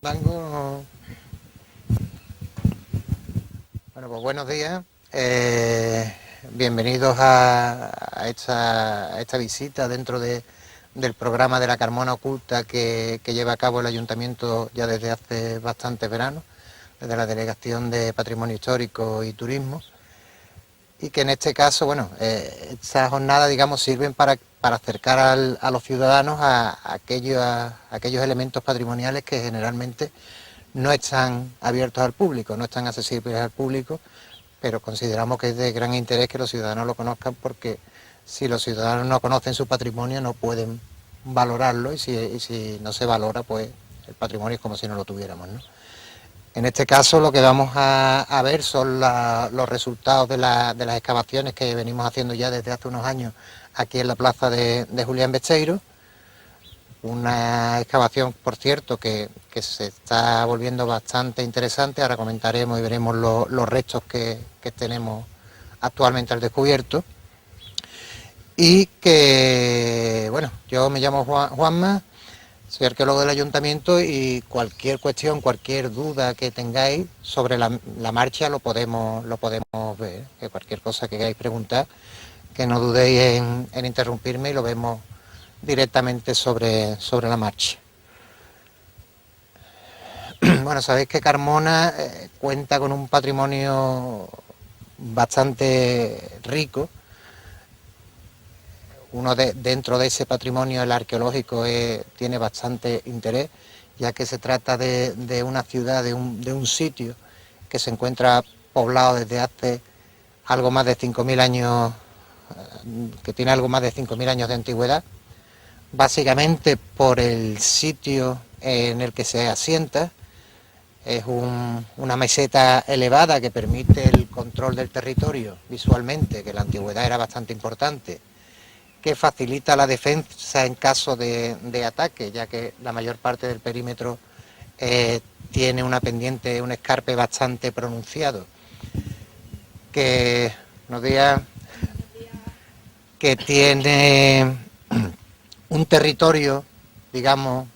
Dango. Bueno, pues buenos días. Bienvenidos a esta visita dentro del programa de la Carmona Oculta que lleva a cabo el Ayuntamiento ya desde hace bastantes veranos, desde la Delegación de Patrimonio Histórico y Turismo, y que en este caso, bueno, estas jornadas, digamos, sirven para acercar a los ciudadanos a aquellos elementos patrimoniales que generalmente no están abiertos al público, no están accesibles al público, pero consideramos que es de gran interés que los ciudadanos lo conozcan, porque si los ciudadanos no conocen su patrimonio no pueden valorarlo, y si no se valora, pues el patrimonio es como si no lo tuviéramos, ¿no? En este caso lo que vamos a ver son los resultados de las excavaciones que venimos haciendo ya desde hace unos años aquí en la plaza de Julián Besteiro. Una excavación, por cierto, que se está volviendo bastante interesante. Ahora comentaremos y veremos los restos que tenemos actualmente al descubierto. Y que, bueno, yo me llamo Juanma, soy arqueólogo del Ayuntamiento, y cualquier cuestión, cualquier duda que tengáis sobre la marcha lo podemos ver. Que cualquier cosa que queráis preguntar, que no dudéis en interrumpirme y lo vemos directamente sobre la marcha. Bueno, sabéis que Carmona cuenta con un patrimonio bastante rico. Dentro de ese patrimonio, el arqueológico tiene bastante interés, ya que se trata de una ciudad, de un sitio que se encuentra poblado desde hace algo más de 5.000 años, que tiene algo más de 5.000 años de antigüedad, básicamente por el sitio en el que se asienta. Es una meseta elevada que permite el control del territorio visualmente, que en la antigüedad era bastante importante, que facilita la defensa en caso de ataque, ya que la mayor parte del perímetro tiene una pendiente, un escarpe bastante pronunciado, que tiene un territorio, digamos,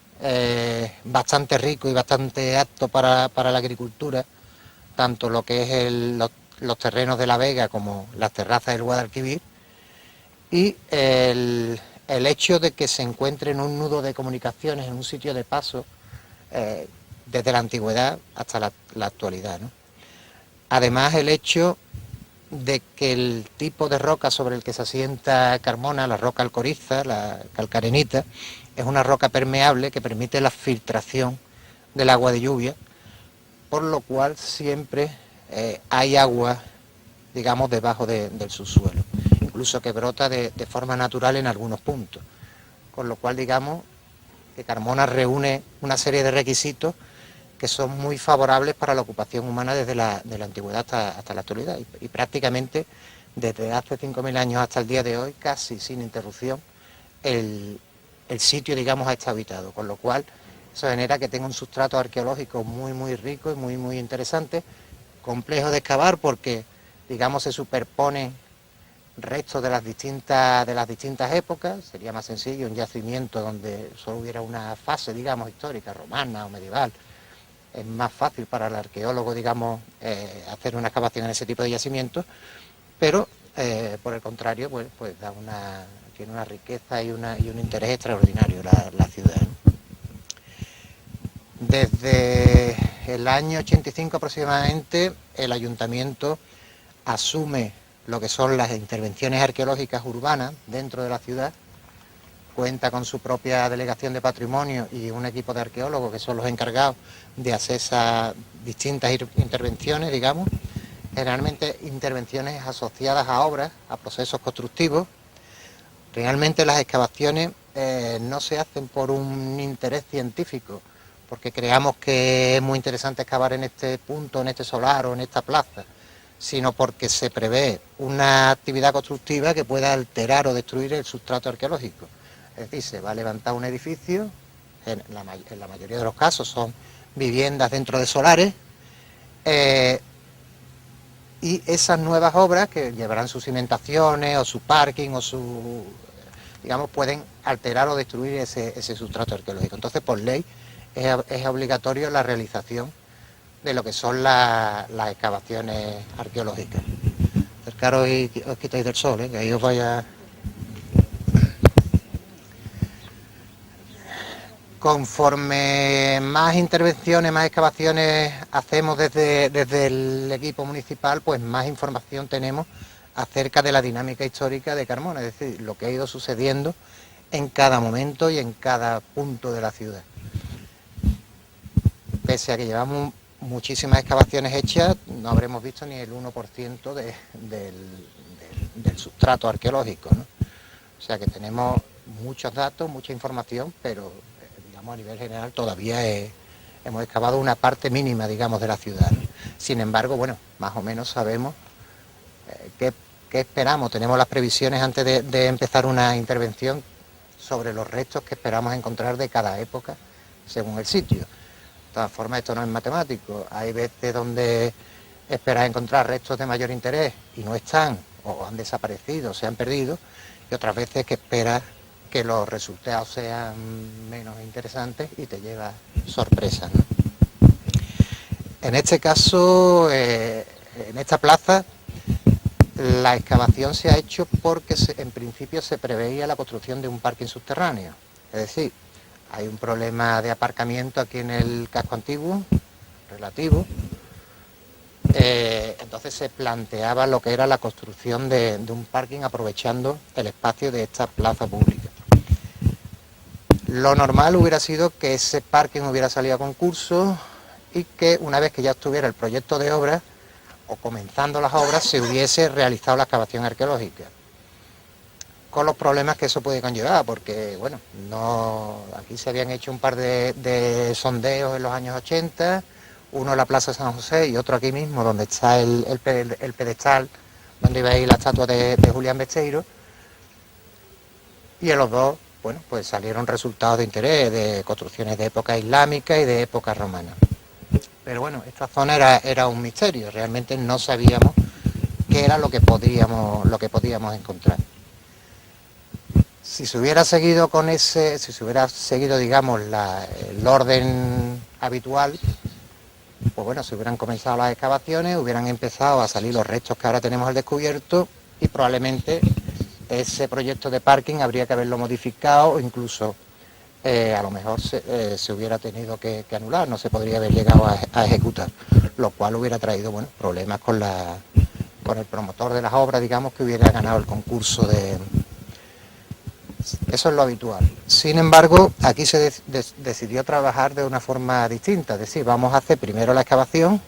bastante rico y bastante apto para la agricultura, tanto lo que es los terrenos de la Vega como las terrazas del Guadalquivir, y el hecho de que se encuentre en un nudo de comunicaciones, en un sitio de paso, desde la antigüedad hasta la actualidad, ¿no? Además, el hecho de que el tipo de roca sobre el que se asienta Carmona, la roca alcoriza, la calcarenita, es una roca permeable que permite la filtración del agua de lluvia, por lo cual siempre hay agua, digamos, debajo del subsuelo, incluso que brota de forma natural en algunos puntos, con lo cual, digamos, que Carmona reúne una serie de requisitos que son muy favorables para la ocupación humana desde la antigüedad hasta la actualidad, y prácticamente desde hace 5.000 años hasta el día de hoy, casi sin interrupción, el sitio, digamos, ha estado habitado, con lo cual eso genera que tenga un sustrato arqueológico muy rico y muy interesante, complejo de excavar porque, digamos, se superponen restos de las distintas épocas. Sería más sencillo un yacimiento donde solo hubiera una fase, digamos, histórica, romana o medieval. Es más fácil para el arqueólogo, digamos, hacer una excavación en ese tipo de yacimientos, pero por el contrario, pues tiene una riqueza y un interés extraordinario la ciudad, ¿no? Desde el año 85 aproximadamente, el ayuntamiento asume lo que son las intervenciones arqueológicas urbanas dentro de la ciudad. Cuenta con su propia delegación de patrimonio y un equipo de arqueólogos que son los encargados de hacer esas distintas intervenciones, digamos, generalmente intervenciones asociadas a obras, a procesos constructivos. Realmente las excavaciones no se hacen por un interés científico, porque creamos que es muy interesante excavar en este punto, en este solar o en esta plaza, sino porque se prevé una actividad constructiva que pueda alterar o destruir el sustrato arqueológico. Es decir, se va a levantar un edificio, en la mayoría de los casos son viviendas dentro de solares, y esas nuevas obras, que llevarán sus cimentaciones o su parking o digamos, pueden alterar o destruir ese sustrato arqueológico. Entonces, por ley, es obligatorio la realización de lo que son las excavaciones arqueológicas. Acercaros y os quitáis del sol, que ahí os vaya. Conforme más intervenciones, más excavaciones hacemos desde el equipo municipal, pues más información tenemos acerca de la dinámica histórica de Carmona, es decir, lo que ha ido sucediendo en cada momento y en cada punto de la ciudad. Pese a que llevamos muchísimas excavaciones hechas, no habremos visto ni el 1% del sustrato arqueológico, ¿no? O sea que tenemos muchos datos, mucha información, pero digamos a nivel general todavía hemos excavado una parte mínima, digamos, de la ciudad, ¿no? Sin embargo, bueno, más o menos sabemos qué esperamos, tenemos las previsiones antes de empezar una intervención sobre los restos que esperamos encontrar de cada época según el sitio. De todas formas, esto no es matemático, hay veces donde esperas encontrar restos de mayor interés y no están, o han desaparecido, se han perdido, y otras veces que esperas que los resultados sean menos interesantes y te lleva sorpresas, ¿no? En este caso, en esta plaza, la excavación se ha hecho porque en principio se preveía la construcción de un parking subterráneo. Es decir, hay un problema de aparcamiento aquí en el casco antiguo, relativo. Entonces se planteaba lo que era la construcción de un parking aprovechando el espacio de esta plaza pública. Lo normal hubiera sido que ese parking hubiera salido a concurso y que una vez que ya estuviera el proyecto de obra o comenzando las obras se hubiese realizado la excavación arqueológica, con los problemas que eso puede conllevar, porque bueno, aquí se habían hecho un par de sondeos en los años 80, uno en la Plaza San José y otro aquí mismo, donde está el pedestal, donde iba a ir la estatua de Julián Besteiro, y en los dos, bueno, pues salieron resultados de interés, de construcciones de época islámica y de época romana. Pero bueno, esta zona era un misterio, realmente no sabíamos qué era lo que podíamos encontrar. Si se hubiera seguido digamos, el orden habitual, pues bueno, se hubieran comenzado las excavaciones, hubieran empezado a salir los restos que ahora tenemos al descubierto y probablemente ese proyecto de parking habría que haberlo modificado o incluso a lo mejor se hubiera tenido que anular, no se podría haber llegado a ejecutar, lo cual hubiera traído, bueno, problemas con el promotor de las obras, digamos, que hubiera ganado el concurso de... Eso es lo habitual. Sin embargo, aquí se decidió trabajar de una forma distinta, es decir, vamos a hacer primero la excavación,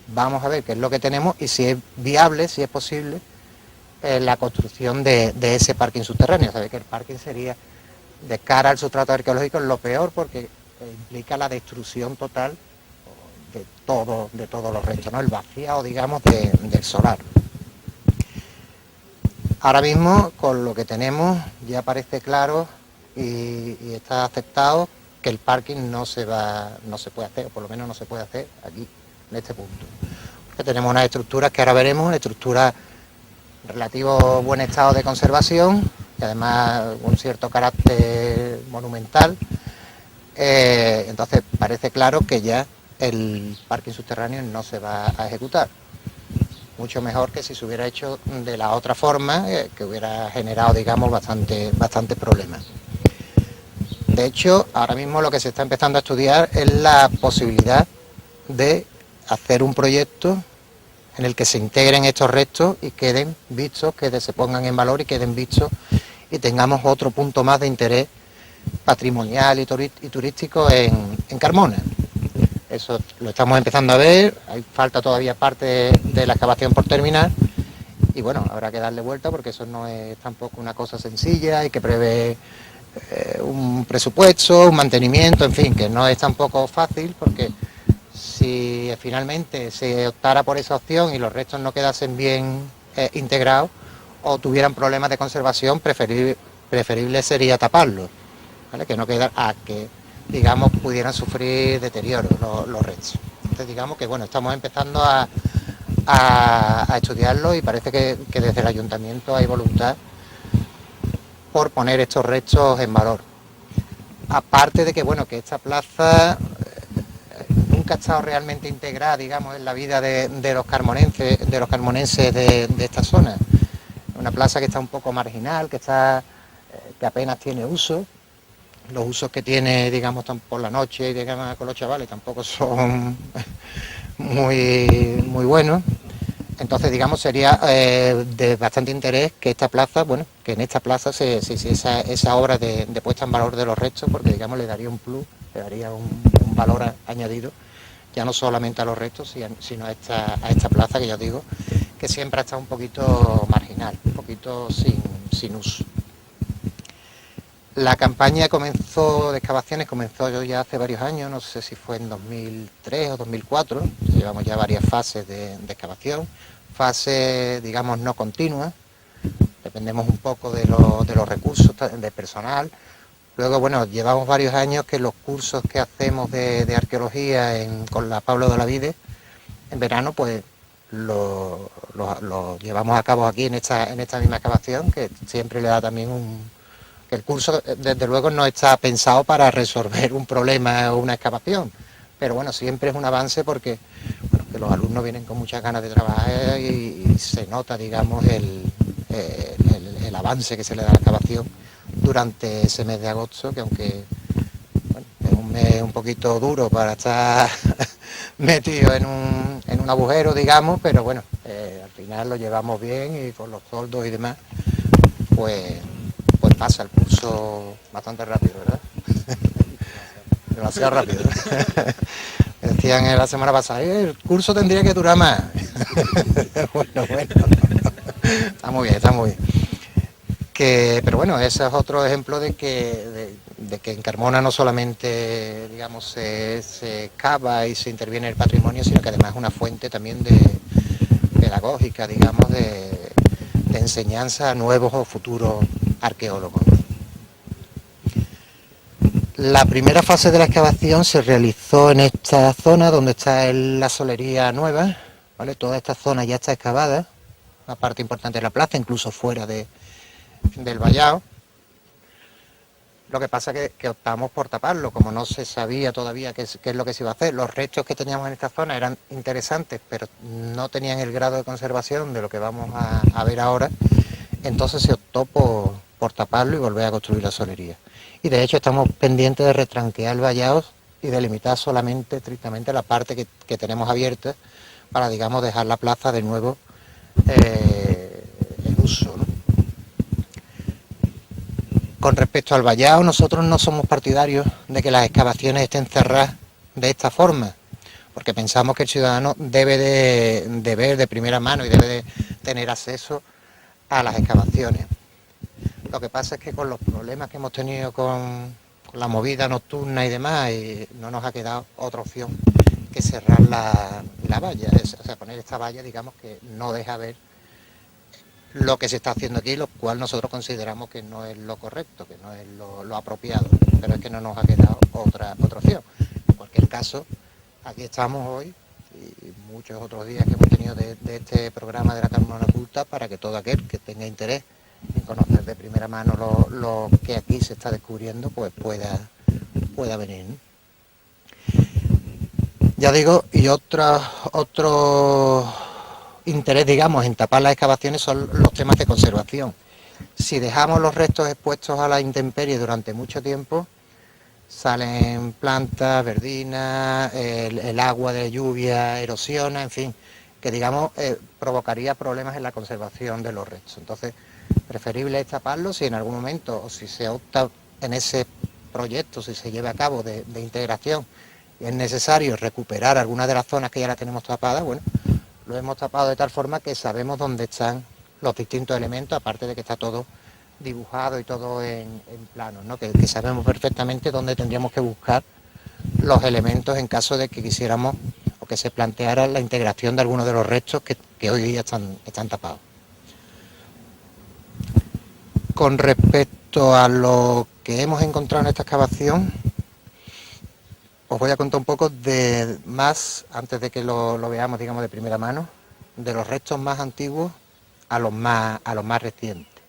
vamos a ver qué es lo que tenemos y si es viable, si es posible, la construcción de ese parking subterráneo. Sabe que el parking sería, de cara al sustrato arqueológico, lo peor porque implica la destrucción total de todos los restos, ¿no? El vaciado, digamos, del solar. Ahora mismo, con lo que tenemos, ya parece claro y está aceptado que el parking no se puede hacer, o por lo menos no se puede hacer aquí, en este punto. Porque tenemos unas estructuras que ahora veremos, una estructura relativo buen estado de conservación y además un cierto carácter monumental. Entonces parece claro que ya el parking subterráneo no se va a ejecutar. Mucho mejor que si se hubiera hecho de la otra forma, que hubiera generado, digamos, bastante problemas. De hecho, ahora mismo lo que se está empezando a estudiar es la posibilidad de hacer un proyecto en el que se integren estos restos y queden vistos, que se pongan en valor y queden vistos y tengamos otro punto más de interés patrimonial y turístico en Carmona. Eso lo estamos empezando a ver, hay falta todavía parte de la excavación por terminar y bueno, habrá que darle vuelta porque eso no es tampoco una cosa sencilla, hay que prever un presupuesto, un mantenimiento, en fin, que no es tampoco fácil porque si finalmente se optara por esa opción y los restos no quedasen bien integrados o tuvieran problemas de conservación, preferible sería taparlos, ¿vale? Que no quedara a que, digamos, pudieran sufrir deterioro los restos. Entonces, digamos que, bueno, estamos empezando a estudiarlo y parece que desde el ayuntamiento hay voluntad por poner estos restos en valor. Aparte de que, bueno, que esta plaza nunca ha estado realmente integrada, digamos, en la vida de los carmonenses de esta zona. Una plaza que está un poco marginal, que apenas tiene uso. Los usos que tiene, digamos, por la noche y digamos, con los chavales tampoco son muy buenos. Entonces, digamos, sería de bastante interés que esta plaza, bueno, que en esta plaza se hiciese esa obra de puesta en valor de los restos, porque, digamos, le daría un plus, le daría un valor añadido, ya no solamente a los restos, sino a esta plaza, que ya os digo, que siempre ha estado un poquito marginal, un poquito sin uso. La campaña de excavaciones comenzó ya hace varios años, no sé si fue en 2003 o 2004, llevamos ya varias fases de excavación, fases, digamos, no continuas, dependemos un poco de los recursos de personal. Luego, bueno, llevamos varios años que los cursos que hacemos de arqueología con la Pablo de Olavide, en verano, pues lo llevamos a cabo aquí en esta misma excavación, que siempre le da también que el curso, desde luego, no está pensado para resolver un problema o una excavación, pero bueno, siempre es un avance porque que los alumnos vienen con muchas ganas de trabajar y se nota, digamos, el avance que se le da a la excavación durante ese mes de agosto, que aunque bueno, es un mes un poquito duro para estar metido en un agujero, digamos, pero bueno, al final lo llevamos bien y con los soldos y demás, pues pasa el curso bastante rápido, ¿verdad? Demasiado rápido. Decían la semana pasada, el curso tendría que durar más. bueno. Está muy bien. Pero bueno, ese es otro ejemplo de que en Carmona no solamente, digamos, se excava y se interviene en el patrimonio, sino que además es una fuente también pedagógica, digamos, de enseñanza a nuevos o futuros arqueólogos. La primera fase de la excavación se realizó en esta zona donde está la solería nueva, ¿vale? Toda esta zona ya está excavada, una parte importante de la plaza, incluso fuera del vallado. Lo que pasa es que optamos por taparlo, como no se sabía todavía qué es lo que se iba a hacer. Los restos que teníamos en esta zona eran interesantes, pero no tenían el grado de conservación de lo que vamos a ver ahora. Entonces se optó por taparlo y volver a construir la solería. Y de hecho estamos pendientes de retranquear el vallado y delimitar solamente, estrictamente, la parte que tenemos abierta para, digamos, dejar la plaza de nuevo en uso, ¿no? Con respecto al vallado, nosotros no somos partidarios de que las excavaciones estén cerradas de esta forma, porque pensamos que el ciudadano debe de ver de primera mano y debe de tener acceso a las excavaciones. Lo que pasa es que con los problemas que hemos tenido con la movida nocturna y demás, no nos ha quedado otra opción que cerrar la valla, o sea, poner esta valla, digamos, que no deja ver lo que se está haciendo aquí, lo cual nosotros consideramos que no es lo correcto, que no es lo apropiado, pero es que no nos ha quedado otra opción. En cualquier caso, aquí estamos hoy y muchos otros días que hemos tenido de este programa de la Carmona Oculta, para que todo aquel que tenga interés en conocer de primera mano lo que aquí se está descubriendo, pues pueda venir, ¿no? Ya digo, y otro interés, digamos, en tapar las excavaciones son los temas de conservación. Si dejamos los restos expuestos a la intemperie durante mucho tiempo, salen plantas, verdinas, el agua de lluvia erosiona, en fin, que, digamos, provocaría problemas en la conservación de los restos. Entonces, preferible es taparlo si en algún momento, o si se opta en ese proyecto, si se lleva a cabo de integración, y es necesario recuperar algunas de las zonas que ya las tenemos tapadas, bueno, lo hemos tapado de tal forma que sabemos dónde están los distintos elementos, aparte de que está todo dibujado y todo en plano, ¿no? Que sabemos perfectamente dónde tendríamos que buscar los elementos en caso de que quisiéramos o que se planteara la integración de algunos de los restos que hoy día están tapados. Con respecto a lo que hemos encontrado en esta excavación, os voy a contar un poco de más, antes de que lo veamos, digamos, de primera mano, de los restos más antiguos a los más recientes.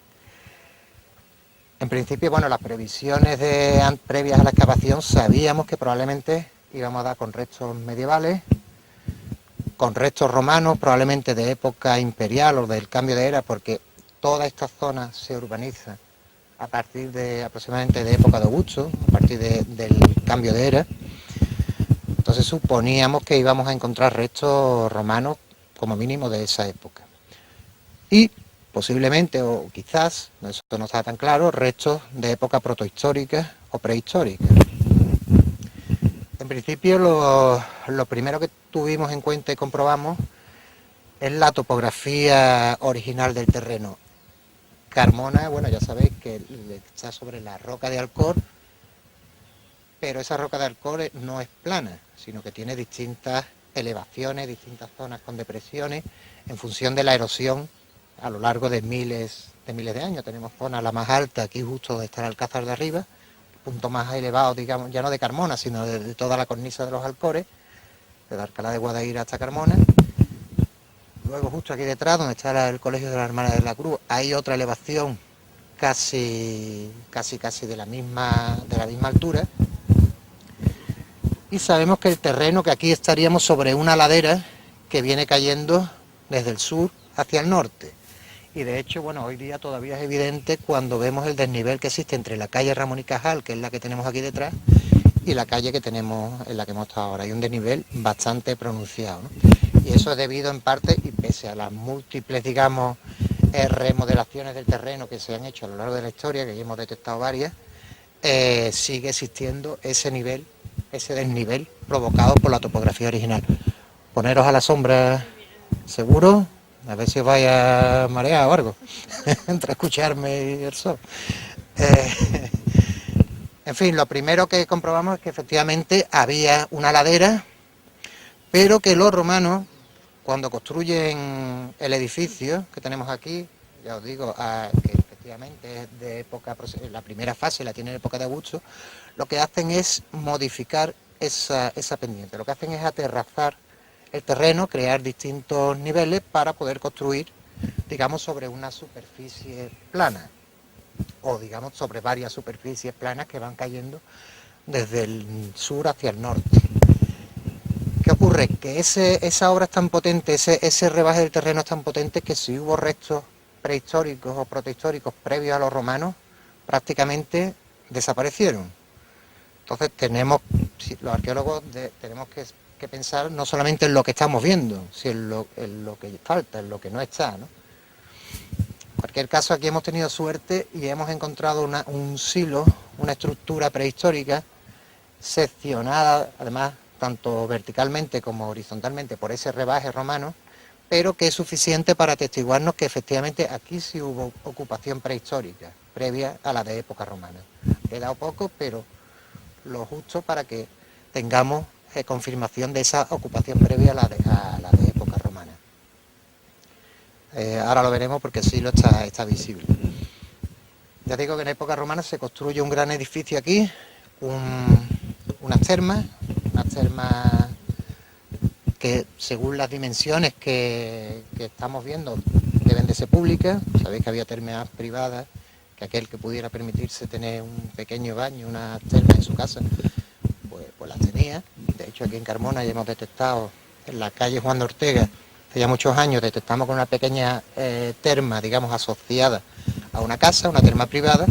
En principio, bueno, las previsiones previas a la excavación, sabíamos que probablemente íbamos a dar con restos medievales, con restos romanos, probablemente de época imperial o del cambio de era, porque toda esta zona se urbaniza a partir de aproximadamente de época de Augusto, a partir del cambio de era. Entonces suponíamos que íbamos a encontrar restos romanos como mínimo de esa época. Y posiblemente, o quizás, eso no está tan claro, restos de época protohistórica o prehistórica. En principio lo primero que tuvimos en cuenta y comprobamos es la topografía original del terreno. Carmona, bueno, ya sabéis que está sobre la roca de Alcor, pero esa roca de Alcor no es plana, sino que tiene distintas elevaciones, distintas zonas con depresiones, en función de la erosión a lo largo de miles de años. Tenemos zonas, la más alta, aquí justo donde está el Alcázar de arriba, el punto más elevado, digamos, ya no de Carmona, sino de toda la cornisa de los Alcores, desde Alcalá de Guadaira hasta Carmona. Luego justo aquí detrás, donde está el Colegio de la Hermana de la Cruz, hay otra elevación casi de la misma altura. Y sabemos que el terreno, que aquí estaríamos sobre una ladera que viene cayendo desde el sur hacia el norte. Y de hecho, bueno, hoy día todavía es evidente cuando vemos el desnivel que existe entre la calle Ramón y Cajal, que es la que tenemos aquí detrás, y la calle que tenemos en la que hemos estado ahora. Hay un desnivel bastante pronunciado, ¿no? Y eso es debido en parte, y pese a las múltiples, digamos, remodelaciones del terreno que se han hecho a lo largo de la historia, que ya hemos detectado varias, sigue existiendo ese nivel, ese desnivel provocado por la topografía original. Poneros a la sombra, seguro, a ver si os vais a marear o algo, entre escucharme y el sol. En fin, lo primero que comprobamos es que efectivamente había una ladera, pero que los romanos, cuando construyen el edificio que tenemos aquí, ya os digo, que efectivamente es de época, la primera fase la tiene en época de Augusto, lo que hacen es modificar esa pendiente, lo que hacen es aterrazar el terreno, crear distintos niveles para poder construir, digamos, sobre una superficie plana, o digamos sobre varias superficies planas que van cayendo desde el sur hacia el norte. ¿Qué ocurre? Que esa obra es tan potente, ese rebaje del terreno es tan potente que si hubo restos prehistóricos o protohistóricos previos a los romanos, prácticamente desaparecieron. Entonces los arqueólogos tenemos que pensar no solamente en lo que estamos viendo, sino en lo que falta, en lo que no está, ¿no? En cualquier caso, aquí hemos tenido suerte y hemos encontrado un silo, una estructura prehistórica seccionada, además, tanto verticalmente como horizontalmente por ese rebaje romano, pero que es suficiente para atestiguarnos que efectivamente aquí sí hubo ocupación prehistórica, previa a la de época romana. Ha quedado poco, pero lo justo para que tengamos confirmación de esa ocupación previa a la de época romana. Ahora lo veremos porque sí lo está visible. Ya digo que en época romana se construye un gran edificio aquí, unas termas que según las dimensiones que estamos viendo deben de ser públicas. Sabéis que había termas privadas, que aquel que pudiera permitirse tener un pequeño baño, una terma en su casa, pues las tenía. De hecho, aquí en Carmona ya hemos detectado, en la calle Juan de Ortega, hace ya muchos años, detectamos con una pequeña terma, digamos, asociada a una casa, una terma privada,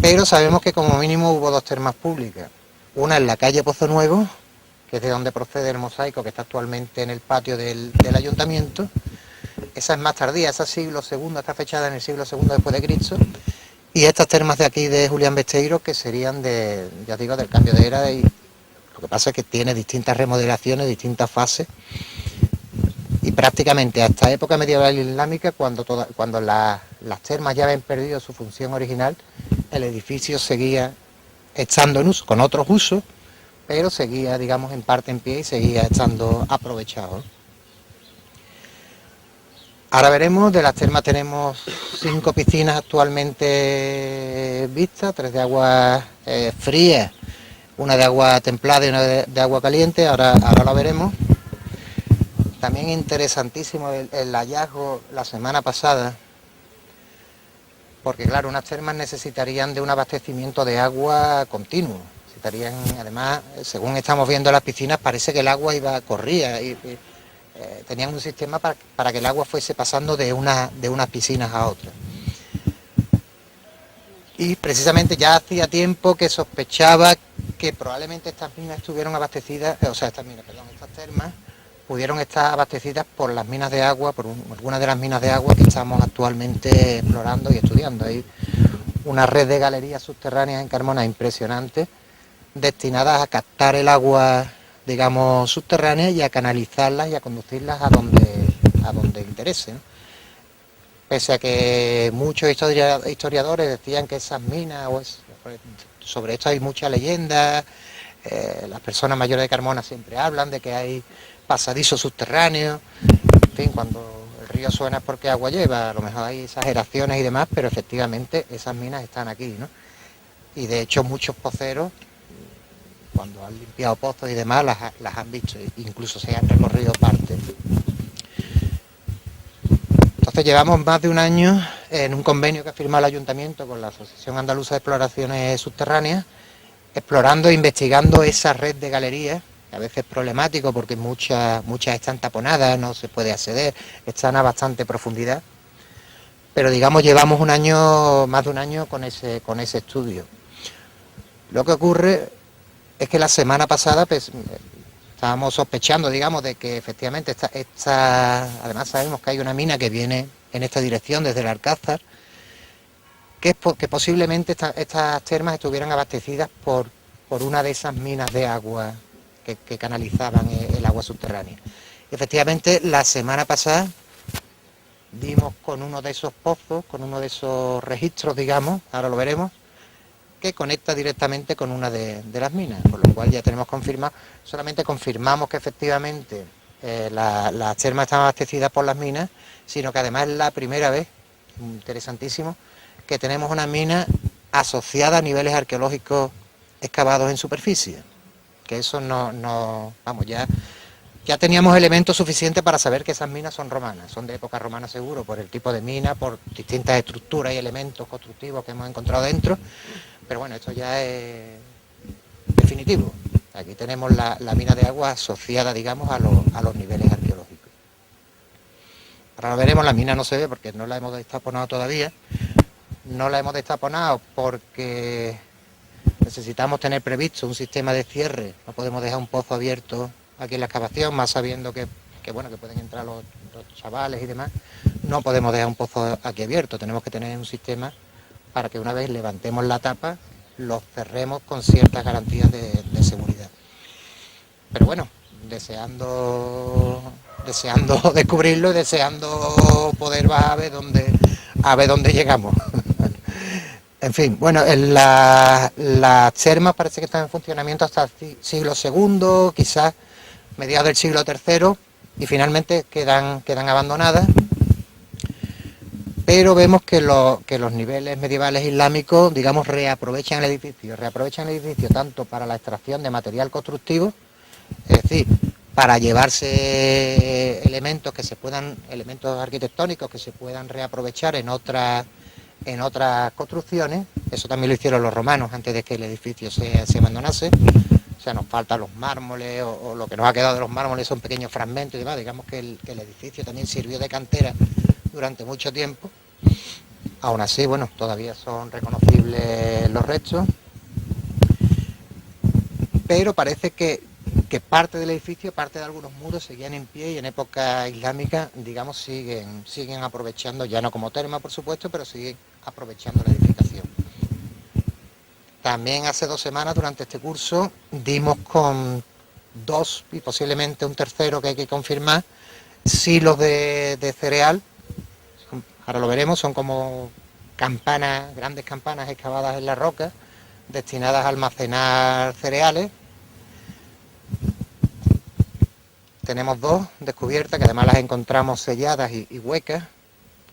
pero sabemos que como mínimo hubo dos termas públicas. Una en la calle Pozo Nuevo, que es de donde procede el mosaico que está actualmente en el patio del ayuntamiento. Esa es más tardía, esa siglo II, está fechada en el siglo II después de Cristo. Y estas termas de aquí de Julián Besteiro, que serían ya digo, del cambio de era. Y lo que pasa es que tiene distintas remodelaciones, distintas fases. Y prácticamente hasta época medieval islámica, cuando las termas ya habían perdido su función original, el edificio seguía estando en uso, con otros usos, pero seguía, digamos, en parte en pie y seguía estando aprovechado. Ahora veremos, de las termas tenemos 5 piscinas actualmente vistas, 3 de agua fría, una de agua templada y una de agua caliente, ahora lo veremos. También interesantísimo el hallazgo la semana pasada, porque claro, unas termas necesitarían de un abastecimiento de agua continuo. necesitarían, además, según estamos viendo las piscinas, parece que el agua corría y tenían un sistema para que el agua fuese pasando de unas piscinas a otras. Y precisamente ya hacía tiempo que sospechaba que probablemente estas minas estuvieron abastecidas, estas termas pudieron estar abastecidas por las minas de agua, por algunas de las minas de agua que estamos actualmente explorando y estudiando. Hay una red de galerías subterráneas en Carmona impresionante, destinadas a captar el agua, digamos, subterránea y a canalizarlas y a conducirlas a donde interese, ¿no? Pese a que muchos historiadores decían que esas minas, sobre esto hay mucha leyenda, las personas mayores de Carmona siempre hablan de que hay pasadizos subterráneos, en fin, cuando el río suena es porque agua lleva, a lo mejor hay exageraciones y demás, pero efectivamente esas minas están aquí, ¿no? Y de hecho muchos poceros, cuando han limpiado pozos y demás, las han visto, incluso se han recorrido partes. Entonces llevamos más de un año en un convenio que ha firmado el Ayuntamiento con la Asociación Andaluza de Exploraciones Subterráneas, explorando e investigando esa red de galerías, que a veces es problemático porque muchas están taponadas, no se puede acceder, están a bastante profundidad, pero digamos llevamos más de un año con ese estudio. Lo que ocurre es que la semana pasada pues, estábamos sospechando, digamos, de que efectivamente además sabemos que hay una mina que viene en esta dirección desde el Alcázar, que posiblemente estas termas estuvieran abastecidas por una de esas minas de agua que canalizaban el agua subterránea. Efectivamente, la semana pasada dimos con uno de esos pozos, con uno de esos registros, digamos, ahora lo veremos, que conecta directamente con una de las minas, con lo cual ya tenemos confirmado, solamente confirmamos que efectivamente las termas están abastecidas por las minas, sino que además es la primera vez, interesantísimo, que tenemos una mina asociada a niveles arqueológicos excavados en superficie, que eso ya teníamos elementos suficientes para saber que esas minas son romanas, son de época romana seguro, por el tipo de mina, por distintas estructuras y elementos constructivos que hemos encontrado dentro. Pero bueno, esto ya es definitivo. Aquí tenemos la mina de agua asociada, digamos, a los niveles arqueológicos. Ahora lo veremos, la mina no se ve porque no la hemos destaponado todavía. No la hemos destaponado porque necesitamos tener previsto un sistema de cierre. No podemos dejar un pozo abierto aquí en la excavación, más sabiendo que pueden entrar los chavales y demás. No podemos dejar un pozo aquí abierto, tenemos que tener un sistema para que una vez levantemos la tapa, los cerremos con ciertas garantías de seguridad. Pero bueno, deseando descubrirlo y deseando poder bajar a ver dónde llegamos. En fin, bueno, las termas parece que están en funcionamiento hasta el siglo II, quizás mediados del siglo III, y finalmente quedan abandonadas. Pero vemos que los niveles medievales islámicos, digamos, reaprovechan el edificio tanto para la extracción de material constructivo, es decir, para llevarse elementos arquitectónicos que se puedan reaprovechar en otras construcciones. Eso también lo hicieron los romanos antes de que el edificio se abandonase. O sea, nos faltan los mármoles o lo que nos ha quedado de los mármoles son pequeños fragmentos y demás. Digamos que el edificio también sirvió de cantera durante mucho tiempo. Aún así, bueno, todavía son reconocibles los restos, pero parece que parte del edificio, parte de algunos muros seguían en pie y en época islámica, digamos, siguen aprovechando, ya no como terma, por supuesto, pero siguen aprovechando la edificación. También hace 2 semanas, durante este curso, dimos con 2 y posiblemente un tercero que hay que confirmar, silos de cereal. Ahora lo veremos, son como grandes campanas excavadas en la roca, destinadas a almacenar cereales. Tenemos 2 descubiertas, que además las encontramos selladas y huecas,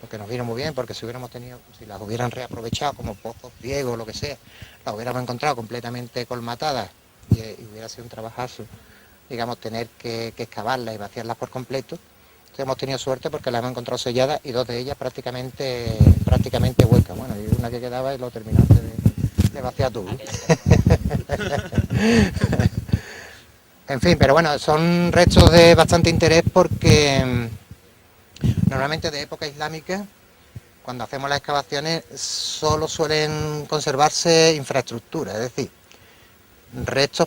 lo que nos vino muy bien, porque si las hubieran reaprovechado como pozos ciegos o lo que sea, las hubiéramos encontrado completamente colmatadas y hubiera sido un trabajazo, digamos, tener que excavarlas y vaciarlas por completo. Hemos tenido suerte porque las hemos encontrado selladas y 2 de ellas prácticamente huecas. Bueno, y una que quedaba y lo terminante Te vacía tú. En fin, pero bueno, son restos de bastante interés porque normalmente de época islámica, cuando hacemos las excavaciones, solo suelen conservarse infraestructuras, es decir, restos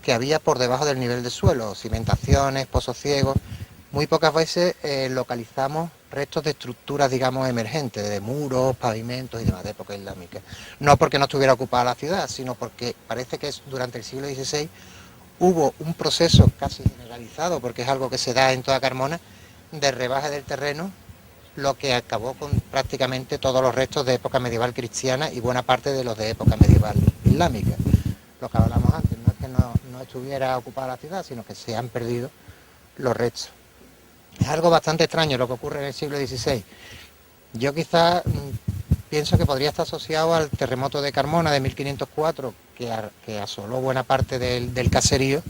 que había por debajo del nivel del suelo, cimentaciones, pozos ciegos. Muy pocas veces localizamos restos de estructuras, digamos, emergentes, de muros, pavimentos y demás de época islámica. No porque no estuviera ocupada la ciudad, sino porque parece que durante el siglo XVI hubo un proceso casi generalizado, porque es algo que se da en toda Carmona, de rebaje del terreno, lo que acabó con prácticamente todos los restos de época medieval cristiana y buena parte de los de época medieval islámica. Lo que hablamos antes, no es que no estuviera ocupada la ciudad, sino que se han perdido los restos. Es algo bastante extraño lo que ocurre en el siglo XVI. Yo quizás pienso que podría estar asociado al terremoto de Carmona de 1504, que asoló buena parte del caserío,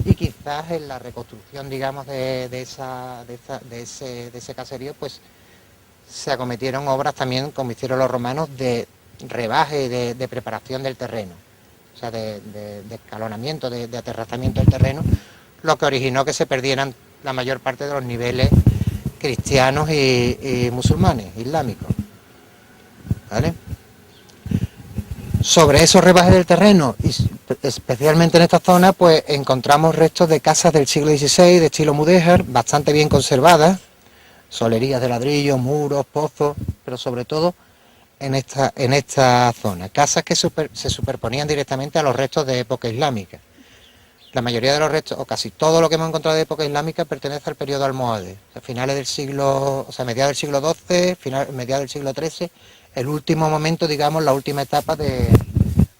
y quizás en la reconstrucción, digamos, de ese caserío, pues se acometieron obras también, como hicieron los romanos, de rebaje, de preparación del terreno, o sea, de escalonamiento, de aterrazamiento del terreno, lo que originó que se perdieran la mayor parte de los niveles cristianos y musulmanes, islámicos, ¿vale? Sobre esos rebajes del terreno, y especialmente en esta zona, pues encontramos restos de casas del siglo XVI, de estilo mudéjar, bastante bien conservadas, solerías de ladrillo, muros, pozos, pero sobre todo en esta zona, casas que se superponían directamente a los restos de época islámica. La mayoría de los restos, o casi todo lo que hemos encontrado de época islámica, pertenece al periodo almohade, a finales del siglo, o sea, mediados del siglo XII, mediados del siglo XIII, el último momento, digamos, la última etapa de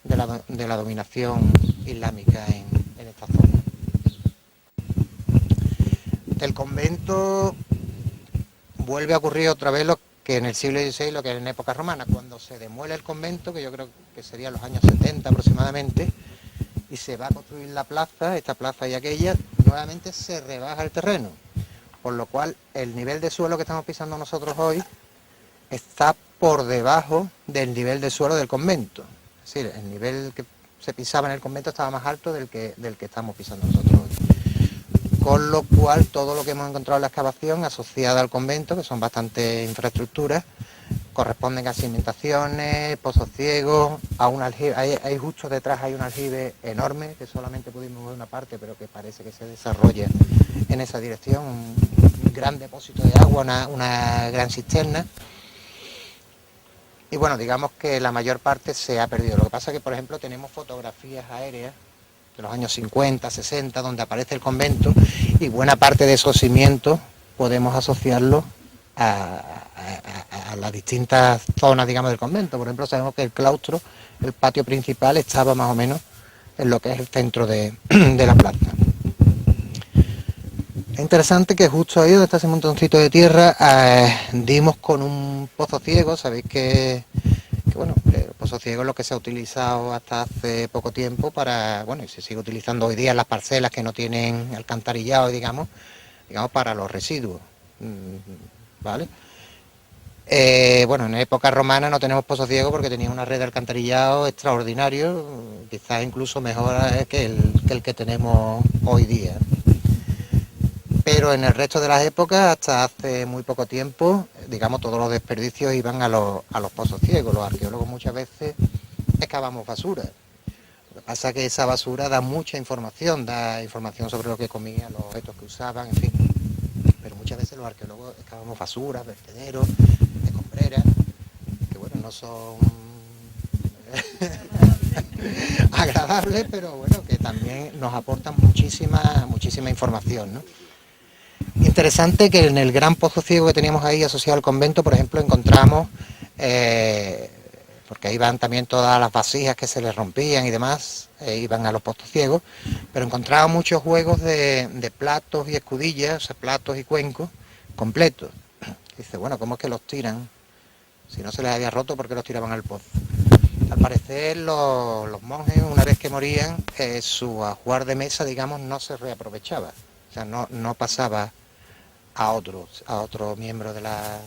la dominación islámica en esta zona. El convento vuelve a ocurrir otra vez lo que en el siglo XVI, lo que en época romana, cuando se demuele el convento, que yo creo que sería los años 70 aproximadamente, y se va a construir la plaza, esta plaza y aquella, nuevamente se rebaja el terreno, por lo cual el nivel de suelo que estamos pisando nosotros hoy está por debajo del nivel de suelo del convento. Es decir, el nivel que se pisaba en el convento estaba más alto del que estamos pisando nosotros hoy. Con lo cual todo lo que hemos encontrado en la excavación asociada al convento, que son bastantes infraestructuras, corresponden a cimentaciones, pozos ciegos, a un aljibe, hay justo detrás hay un aljibe enorme, que solamente pudimos ver una parte, pero que parece que se desarrolla en esa dirección, un gran depósito de agua, una gran cisterna. Y bueno, digamos que la mayor parte se ha perdido. Lo que pasa es que, por ejemplo, tenemos fotografías aéreas de los años 50, 60, donde aparece el convento, y buena parte de esos cimientos podemos asociarlos a las distintas zonas, digamos, del convento. Por ejemplo, sabemos que el claustro, el patio principal, estaba más o menos en lo que es el centro de la plaza. Es interesante que justo ahí donde está ese montoncito de tierra dimos con un pozo ciego. Sabéis que bueno, el pozo ciego es lo que se ha utilizado hasta hace poco tiempo para, bueno, y se sigue utilizando hoy día en las parcelas que no tienen alcantarillado, digamos para los residuos, ¿vale? Bueno, en época romana no tenemos pozo ciego porque tenía una red de alcantarillado extraordinario, quizás incluso mejor que el que tenemos hoy día. Pero en el resto de las épocas, hasta hace muy poco tiempo, digamos, todos los desperdicios iban a los pozos ciegos. Los arqueólogos muchas veces excavamos basura. Lo que pasa es que esa basura da mucha información, sobre lo que comían, los objetos que usaban, en fin. Pero muchas veces los arqueólogos excavamos basuras, vertederos, escombreras, que bueno, no son agradables, pero bueno, que también nos aportan muchísima información, ¿no? Interesante que en el gran pozo ciego que teníamos ahí asociado al convento, por ejemplo, encontramos, porque ahí van también todas las vasijas que se les rompían y demás, iban a los pozos ciegos, pero encontraba muchos juegos de platos y escudillas, o sea, platos y cuencos completos. Dice, bueno, ¿cómo es que los tiran? Si no se les había roto, ¿por qué los tiraban al pozo? Al parecer los monjes, una vez que morían, su ajuar de mesa, digamos, no se reaprovechaba. O sea, no pasaba a otro miembro de la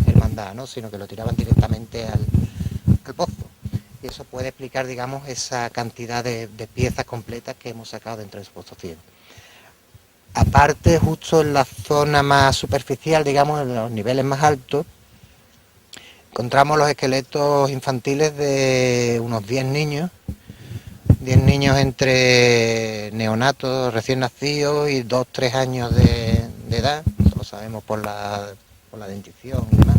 hermandad, ¿no? Sino que lo tiraban directamente al pozo. eso puede explicar, digamos, esa cantidad de piezas completas que hemos sacado dentro de ese pozo ciego. Aparte, justo en la zona más superficial, digamos, en los niveles más altos, encontramos los esqueletos infantiles de unos 10 niños entre neonatos recién nacidos y 2-3 años de edad, lo sabemos por la dentición y demás.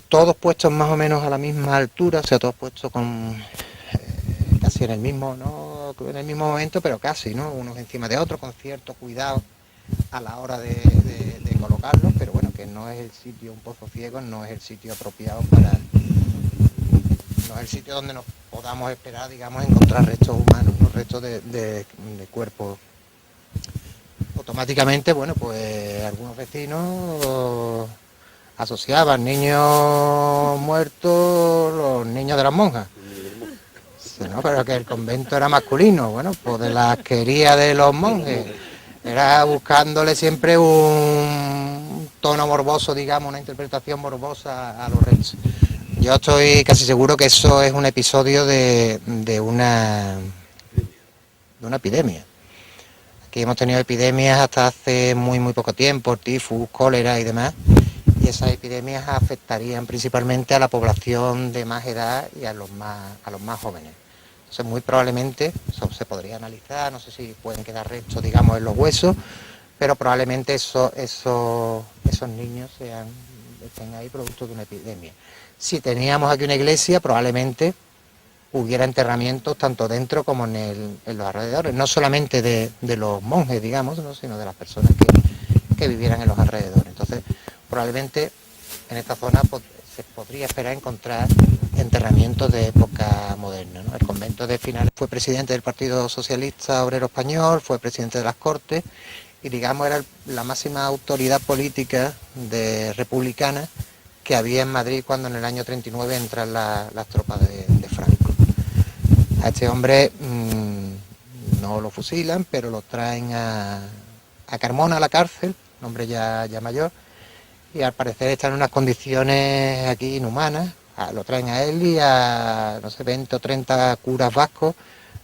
Todos puestos más o menos a la misma altura, o sea, todos puestos con casi en el mismo, no en el mismo momento, pero casi, ¿no? Unos encima de otros, con cierto cuidado a la hora de colocarlos, pero bueno, que no es el sitio, un pozo ciego no es el sitio apropiado para, no es el sitio donde nos podamos esperar, digamos, encontrar restos humanos, ¿no? Restos de cuerpos. Automáticamente, bueno, pues algunos vecinos asociaban niños muertos, los niños de las monjas. Sí, ¿no? Pero que el convento era masculino, bueno, pues de la asquería de los monjes. Era buscándole siempre un tono morboso, digamos, una interpretación morbosa a los restos. Yo estoy casi seguro que eso es un episodio de una epidemia. Aquí hemos tenido epidemias hasta hace muy poco tiempo, tifus, cólera y demás, y esas epidemias afectarían principalmente a la población de más edad y a los más jóvenes. Entonces, muy probablemente, eso se podría analizar, no sé si pueden quedar restos, digamos, en los huesos, pero probablemente esos niños estén ahí producto de una epidemia. Si teníamos aquí una iglesia, probablemente hubiera enterramientos tanto dentro como en los alrededores, no solamente de los monjes, digamos, ¿no? Sino de las personas que vivieran en los alrededores. Entonces, probablemente en esta zona se podría esperar encontrar enterramientos de época moderna, ¿no? El convento de Finales fue presidente del Partido Socialista Obrero Español, fue presidente de las Cortes y, digamos, era la máxima autoridad política republicana que había en Madrid cuando en el año 39 entran las tropas de Franco. A este hombre no lo fusilan, pero lo traen a Carmona, a la cárcel, un hombre ya mayor, y al parecer está en unas condiciones aquí inhumanas. Lo traen a él y a, no sé, 20 o 30 curas vascos,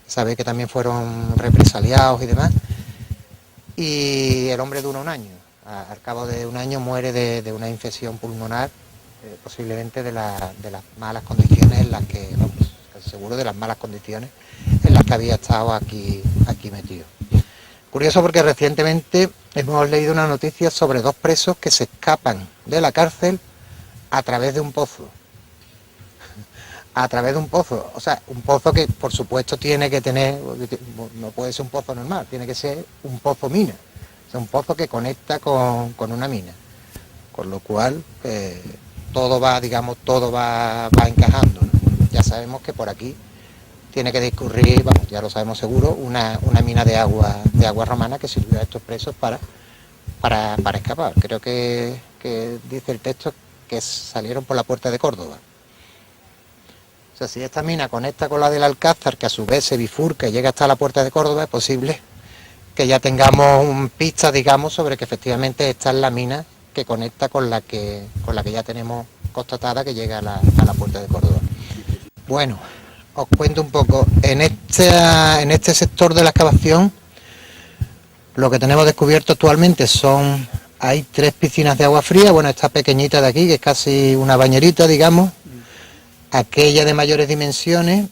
sabe que también fueron represaliados y demás, y el hombre dura un año. Al cabo de un año muere de una infección pulmonar, posiblemente de las malas condiciones en las que, vamos, seguro de las malas condiciones en las que había estado aquí metido. Curioso porque recientemente hemos leído una noticia sobre 2 presos que se escapan de la cárcel a través de un pozo. A través de un pozo, o sea, un pozo que por supuesto tiene que tener, no puede ser un pozo normal, tiene que ser un pozo mina, o sea, un pozo que conecta con una mina, con lo cual todo va encajando, ¿no? Ya sabemos que por aquí tiene que discurrir, vamos, ya lo sabemos seguro, una mina de agua romana que sirvió a estos presos para escapar. Creo que dice el texto que salieron por la puerta de Córdoba. O sea, si esta mina conecta con la del Alcázar, que a su vez se bifurca y llega hasta la puerta de Córdoba, es posible que ya tengamos pistas, digamos, sobre que efectivamente esta es la mina que conecta con la que ya tenemos constatada que llega a la puerta de Córdoba. Bueno, os cuento un poco. En este sector de la excavación, lo que tenemos descubierto actualmente hay 3 piscinas de agua fría. Bueno, esta pequeñita de aquí, que es casi una bañerita, digamos, aquella de mayores dimensiones,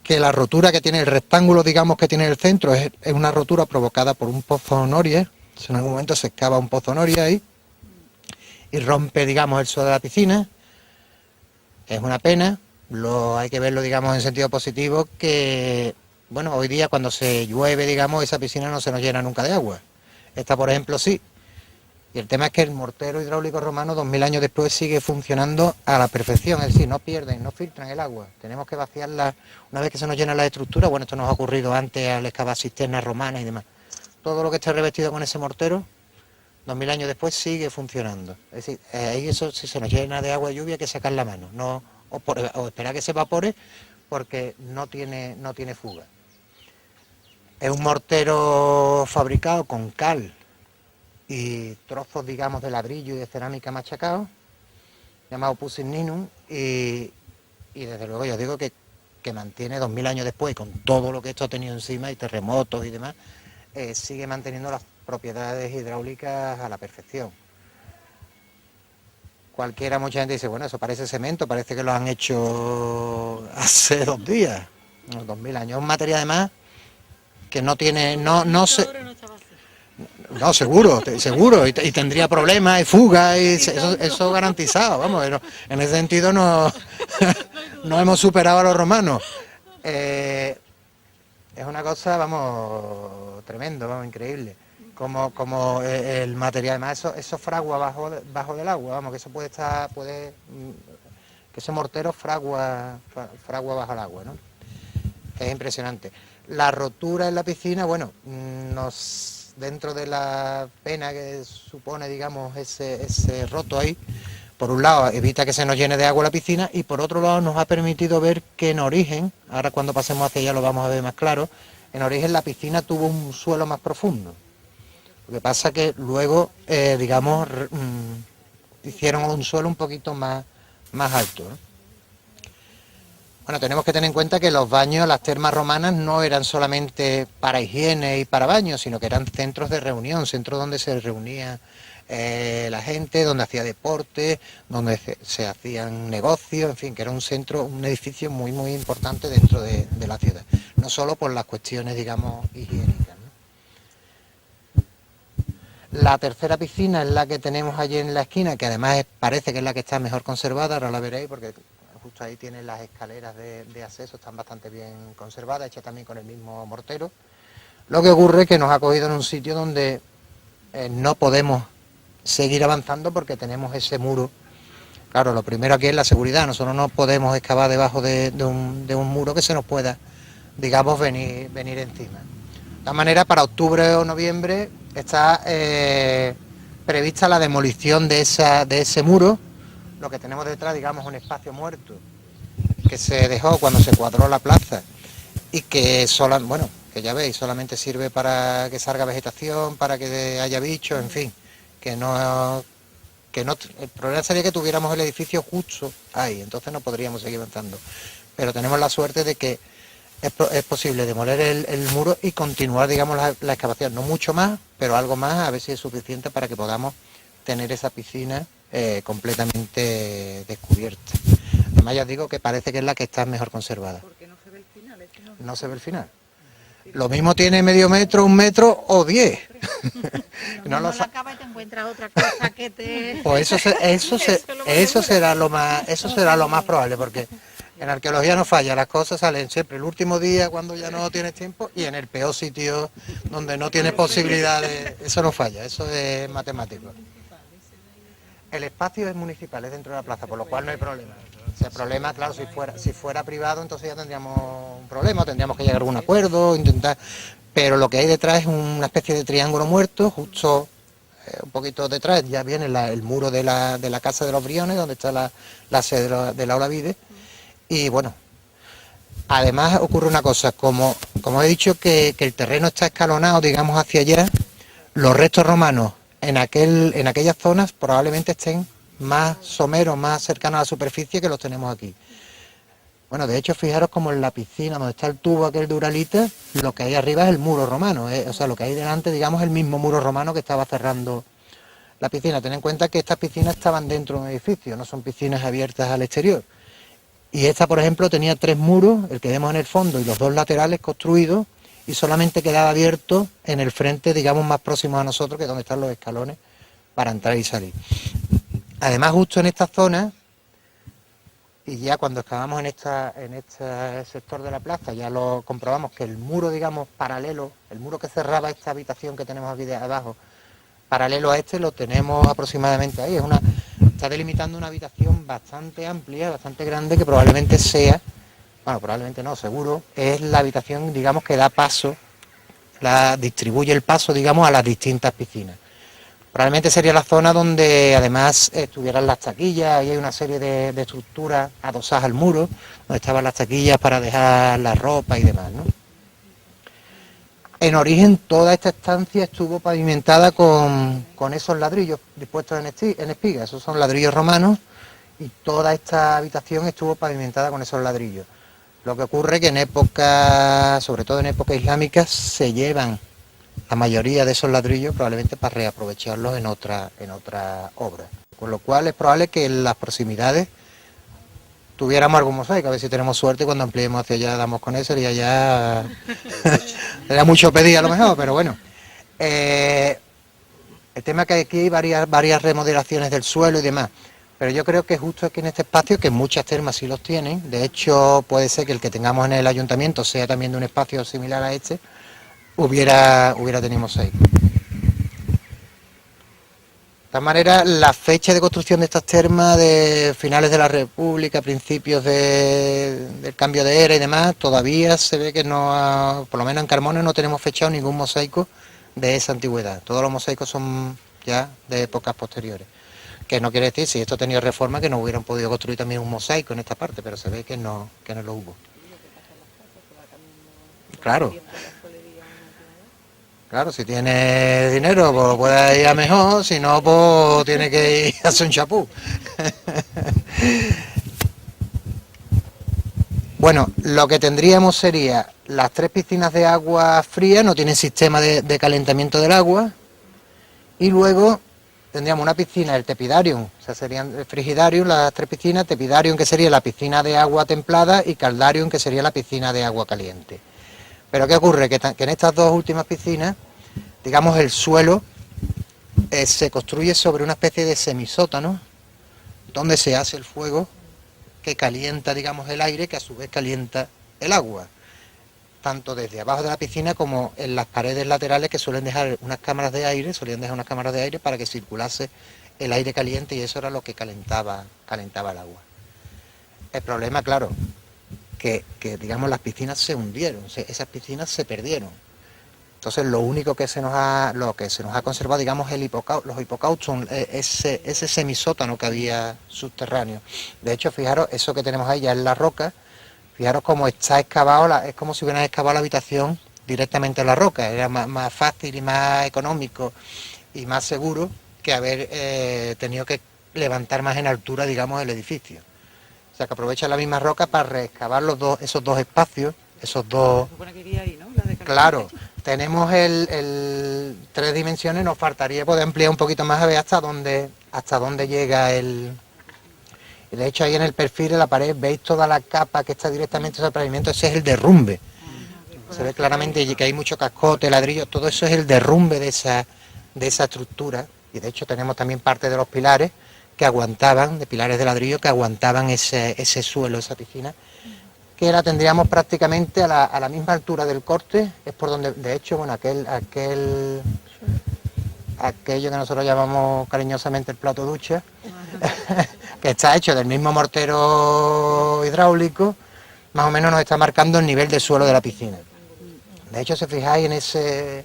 que la rotura que tiene el rectángulo, digamos, que tiene el centro, es una rotura provocada por un pozo noria. En algún momento se excava un pozo noria ahí y rompe, digamos, el suelo de la piscina. Es una pena, hay que verlo, digamos, en sentido positivo, que, bueno, hoy día cuando se llueve, digamos, esa piscina no se nos llena nunca de agua. Esta, por ejemplo, sí. Y el tema es que el mortero hidráulico romano, 2000 años después, sigue funcionando a la perfección, es decir, no pierden, no filtran el agua. Tenemos que vaciarla una vez que se nos llena la estructura. Bueno, esto nos ha ocurrido antes al excavar cisternas romanas y demás. Todo lo que esté revestido con ese mortero, 2000 años después, sigue funcionando. Es decir, ahí eso, si se nos llena de agua de lluvia, hay que sacar la mano, o esperar que se evapore, porque no tiene fuga. Es un mortero fabricado con cal y trozos, digamos, de ladrillo y de cerámica machacados, llamado Opus Signinum, y desde luego yo digo que mantiene 2000 años después, con todo lo que esto ha tenido encima y terremotos y demás, sigue manteniendo las propiedades hidráulicas a la perfección. Mucha gente dice, bueno, eso parece cemento, parece que lo han hecho hace 2 días, unos 2000 años. Es un material además que no tiene, no seguro, y tendría problemas y fugas, y eso garantizado, vamos, en ese sentido no, no hemos superado a los romanos. Es una cosa, vamos, tremendo, vamos, increíble. Como el material, además eso fragua bajo del agua, vamos, que eso puede que ese mortero fragua bajo el agua, ¿no? Es impresionante. La rotura en la piscina, bueno, dentro de la pena que supone, digamos, ese roto ahí, por un lado evita que se nos llene de agua la piscina y por otro lado nos ha permitido ver que en origen, ahora cuando pasemos hacia allá lo vamos a ver más claro, en origen la piscina tuvo un suelo más profundo. Lo que pasa que luego, hicieron un suelo un poquito más alto, ¿no? Bueno, tenemos que tener en cuenta que los baños, las termas romanas, no eran solamente para higiene y para baños, sino que eran centros de reunión, centros donde se reunía la gente, donde hacía deporte, donde se hacían negocios, en fin, que era un edificio muy, muy importante dentro de la ciudad. No solo por las cuestiones, digamos, higiénicas, ¿no? La tercera piscina es la que tenemos allí en la esquina, que además parece que es la que está mejor conservada, ahora la veréis porque justo ahí tienen las escaleras de acceso, están bastante bien conservadas, hechas también con el mismo mortero. Lo que ocurre es que nos ha cogido en un sitio donde no podemos seguir avanzando porque tenemos ese muro. Claro, lo primero aquí es la seguridad, nosotros no podemos excavar debajo de un muro que se nos pueda, digamos, venir encima. De todas maneras, para octubre o noviembre está prevista la demolición de ese muro. Lo que tenemos detrás, digamos, un espacio muerto que se dejó cuando se cuadró la plaza y que que ya veis, solamente sirve para que salga vegetación, para que haya bichos, en fin, el problema sería que tuviéramos el edificio justo ahí, entonces no podríamos seguir avanzando. Pero tenemos la suerte de que es posible demoler el muro y continuar, digamos, la excavación, no mucho más, pero algo más, a ver si es suficiente para que podamos tener esa piscina completamente descubierta. Además ya os digo que parece que es la que está mejor conservada. Porque no se ve el final. No se ve el final. Lo mismo tiene medio metro, 1 metro o 10. No lo acaba y te encuentras otra cosa que te... Pues eso será lo más probable, porque en arqueología no falla, las cosas salen siempre el último día cuando ya no tienes tiempo y en el peor sitio donde no tienes posibilidades, eso no falla, eso es matemático. El espacio es municipal, es dentro de la plaza, por lo cual no hay problema. Si el problema, claro, si fuera privado, entonces ya tendríamos un problema, tendríamos que llegar a algún acuerdo, intentar... Pero lo que hay detrás es una especie de triángulo muerto, justo un poquito detrás ya viene el muro de la Casa de los Briones, donde está la sede de la Olavide. Y bueno, además ocurre una cosa, como he dicho que el terreno está escalonado, digamos, hacia allá, los restos romanos en aquellas zonas probablemente estén más someros, más cercanos a la superficie que los tenemos aquí. Bueno, de hecho, fijaros como en la piscina donde está el tubo aquel de Uralita, lo que hay arriba es el muro romano, o sea, lo que hay delante, digamos, es el mismo muro romano que estaba cerrando la piscina. Ten en cuenta que estas piscinas estaban dentro de un edificio, no son piscinas abiertas al exterior. Y esta, por ejemplo, tenía 3 muros, el que vemos en el fondo y los 2 laterales construidos, y solamente quedaba abierto en el frente, digamos, más próximo a nosotros, que es donde están los escalones, para entrar y salir. Además, justo en esta zona, y ya cuando excavamos en este sector de la plaza, ya lo comprobamos que el muro, digamos, paralelo, el muro que cerraba esta habitación que tenemos aquí de abajo, paralelo a este, lo tenemos aproximadamente ahí. Está delimitando una habitación bastante amplia, bastante grande, que probablemente sea, bueno, probablemente no, seguro, es la habitación, digamos, que da paso, distribuye el paso, digamos, a las distintas piscinas. Probablemente sería la zona donde además estuvieran las taquillas, y hay una serie de estructuras adosadas al muro, donde estaban las taquillas para dejar la ropa y demás, ¿no? En origen toda esta estancia estuvo pavimentada con esos ladrillos dispuestos en espiga, esos son ladrillos romanos y toda esta habitación estuvo pavimentada con esos ladrillos. Lo que ocurre que en época, sobre todo en época islámica, se llevan la mayoría de esos ladrillos probablemente para reaprovecharlos en otra obra. Con lo cual es probable que en las proximidades tuviéramos algún mosaico, a ver si tenemos suerte cuando ampliemos hacia allá, damos con eso y allá era mucho pedir a lo mejor, pero bueno. El tema es que aquí hay varias remodelaciones del suelo y demás, pero yo creo que justo aquí en este espacio, que muchas termas sí los tienen, de hecho puede ser que el que tengamos en el ayuntamiento sea también de un espacio similar a este, hubiera tenido mosaico. De todas maneras, la fecha de construcción de estas termas de finales de la República, principios del cambio de era y demás, todavía se ve que no, por lo menos en Carmona no tenemos fechado ningún mosaico de esa antigüedad. Todos los mosaicos son ya de épocas posteriores. Que no quiere decir, si esto ha tenido reforma, que no hubieran podido construir también un mosaico en esta parte, pero se ve que no lo hubo. Claro. Claro, si tiene dinero, pues puede ir a mejor, si no, pues tiene que ir a hacer un chapú. Bueno, lo que tendríamos sería las 3 piscinas de agua fría, no tienen sistema de calentamiento del agua, y luego tendríamos una piscina, el tepidarium, o sea, serían el frigidarium, las 3 piscinas, tepidarium, que sería la piscina de agua templada, y caldarium, que sería la piscina de agua caliente. Pero ¿qué ocurre? Que en estas 2 últimas piscinas, digamos, el suelo se construye sobre una especie de semisótano, donde se hace el fuego que calienta, digamos, el aire, que a su vez calienta el agua, tanto desde abajo de la piscina como en las paredes laterales, que suelen dejar unas cámaras de aire, para que circulase el aire caliente, y eso era lo que calentaba el agua. El problema, claro, que digamos, las piscinas se hundieron, esas piscinas se perdieron. Entonces lo único que se nos ha conservado, digamos, los hipocautos, ese semisótano que había subterráneo. De hecho, fijaros, eso que tenemos ahí ya en la roca, fijaros cómo está excavado, es como si hubieran excavado la habitación directamente en la roca. Era más fácil y más económico y más seguro que haber tenido que levantar más en altura, digamos, el edificio. O sea, que aprovechan la misma roca para reexcavar esos dos espacios, esos dos... Se supone que iría ahí, ¿no? Claro, tenemos el 3 dimensiones, nos faltaría poder ampliar un poquito más a ver hasta dónde llega el... De hecho, ahí en el perfil de la pared veis toda la capa que está directamente sobre el pavimento, ese es el derrumbe. Se ve claramente que hay mucho cascote, ladrillo, todo eso es el derrumbe de esa estructura. Y de hecho tenemos también parte de los pilares que aguantaban, de pilares de ladrillo que aguantaban ese suelo, esa piscina, que la tendríamos prácticamente a la misma altura del corte, es por donde, de hecho, bueno, aquello que nosotros llamamos cariñosamente el plato ducha, que está hecho del mismo mortero hidráulico, más o menos nos está marcando el nivel de suelo de la piscina. De hecho, si fijáis en esa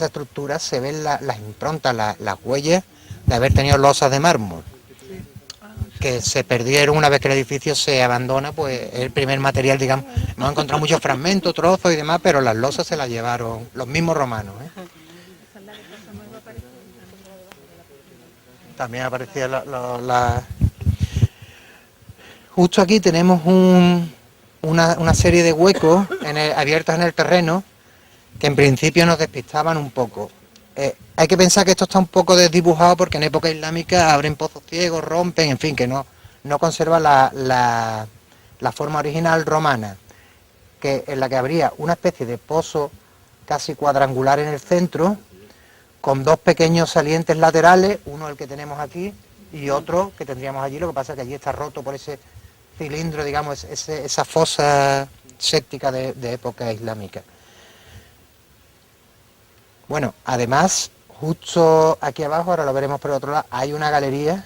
estructura se ven las improntas, las huellas de haber tenido losas de mármol, que se perdieron una vez que el edificio se abandona, pues es el primer material, digamos. Hemos encontrado muchos fragmentos, trozos y demás, pero las losas se las llevaron los mismos romanos, ¿eh? También aparecía Justo aquí tenemos una serie de huecos abiertos en el terreno que en principio nos despistaban un poco. Hay que pensar que esto está un poco desdibujado porque en época islámica abren pozos ciegos, rompen, en fin, que no conserva la forma original romana, en la que habría una especie de pozo casi cuadrangular en el centro, con 2 pequeños salientes laterales, uno el que tenemos aquí y otro que tendríamos allí. Lo que pasa es que allí está roto por ese cilindro, digamos, esa fosa séptica de época islámica. Bueno, además, justo aquí abajo, ahora lo veremos por el otro lado, hay una galería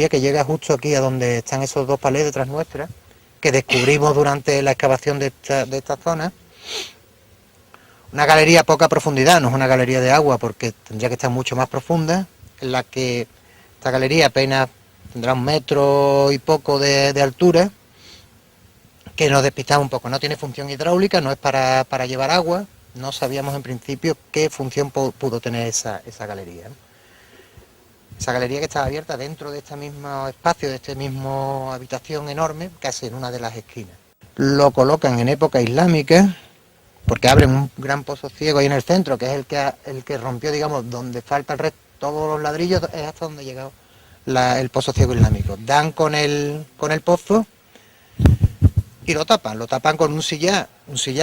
que llega justo aquí a donde están esos 2 palés detrás nuestras, que descubrimos durante la excavación de esta zona. Una galería a poca profundidad, no es una galería de agua porque tendría que estar mucho más profunda, en la que esta galería apenas tendrá 1 metro y poco de altura, que nos despistaba un poco. No tiene función hidráulica, no es para llevar agua. No sabíamos en principio qué función pudo tener esa galería, ¿no? Esa galería que estaba abierta dentro de este mismo espacio, de este mismo habitación enorme, casi en una de las esquinas. Lo colocan en época islámica, porque abren un gran pozo ciego ahí en el centro, que es el que rompió, digamos, donde falta el resto, todos los ladrillos, es hasta donde ha llegado el pozo ciego islámico. Dan con el pozo y lo tapan con un sillar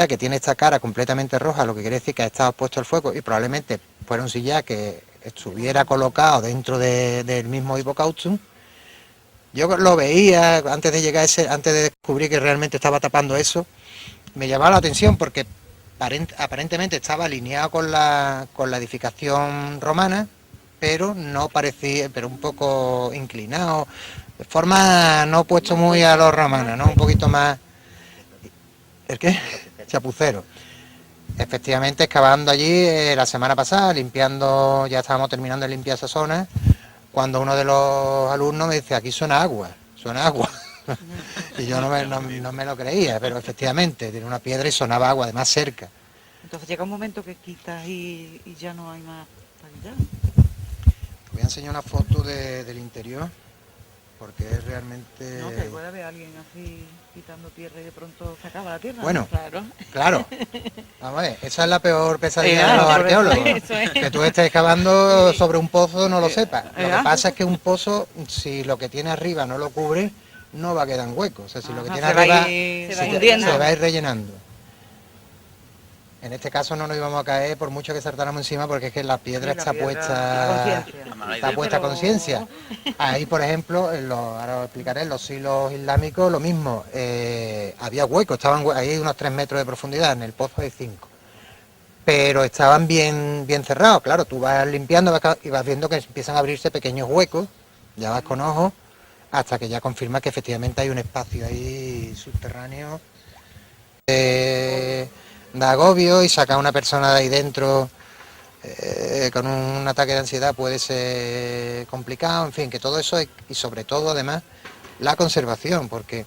que tiene esta cara completamente roja, lo que quiere decir que ha estado puesto el fuego y probablemente fuera un sillar que estuviera colocado dentro del mismo hipocauchum. Yo lo veía antes de llegar antes de descubrir que realmente estaba tapando eso, me llamaba la atención porque aparentemente estaba alineado con la edificación romana, pero no parecía, pero un poco inclinado, de forma no puesto muy a los romanos, ¿no? Un poquito más. ¿El qué? Chapucero. Efectivamente, excavando allí la semana pasada, limpiando, ya estábamos terminando de limpiar esa zona, cuando uno de los alumnos me dice, aquí suena agua. Y yo no me lo creía, pero efectivamente, tiene una piedra y sonaba agua, además cerca. Entonces llega un momento que quitas y ya no hay más calidad. Voy a enseñar una foto del interior, porque es realmente... No, que puede haber alguien así quitando tierra y de pronto se acaba la tierra. Bueno, ¿no? claro. Vamos a ver, esa es la peor pesadilla de los arqueólogos. Que tú estés excavando sobre un pozo no lo sepas. Lo que pasa es que un pozo, si lo que tiene arriba no lo cubre, no va a quedar en hueco. O sea, si lo que tiene arriba se va a ir rellenando. En este caso no nos íbamos a caer por mucho que saltáramos encima, porque es que la piedra está puesta a conciencia. Ahí, por ejemplo, ahora os explicaré, en los silos islámicos lo mismo. Había huecos, ahí unos 3 metros de profundidad, en el pozo hay 5. Pero estaban bien cerrados, claro, tú vas limpiando y vas viendo que empiezan a abrirse pequeños huecos, ya vas con ojo, hasta que ya confirmas que efectivamente hay un espacio ahí subterráneo. Da agobio y sacar a una persona de ahí dentro con un ataque de ansiedad puede ser complicado, en fin, que todo eso y sobre todo además la conservación, porque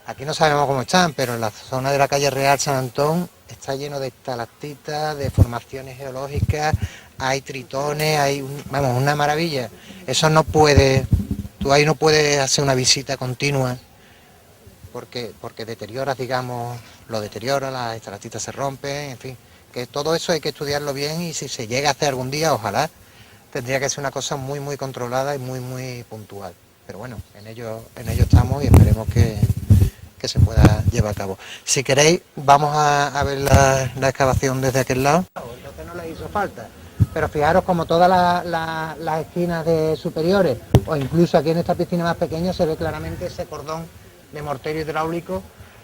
aquí no sabemos cómo están, pero en la zona de la calle Real San Antón está lleno de estalactitas, de formaciones geológicas, hay tritones, vamos, una maravilla. Eso no puede, tú ahí no puedes hacer una visita continua porque deterioras, digamos, las estalactitas se rompen, en fin, que todo eso hay que estudiarlo bien y si se llega a hacer algún día, ojalá, tendría que ser una cosa muy controlada y muy puntual. Pero bueno, en ello estamos y esperemos que se pueda llevar a cabo. Si queréis, vamos a ver la excavación desde aquel lado. Entonces no les hizo falta. Pero fijaros como todas las esquinas superiores, o incluso aquí en esta piscina más pequeña, se ve claramente ese cordón de mortero hidráulico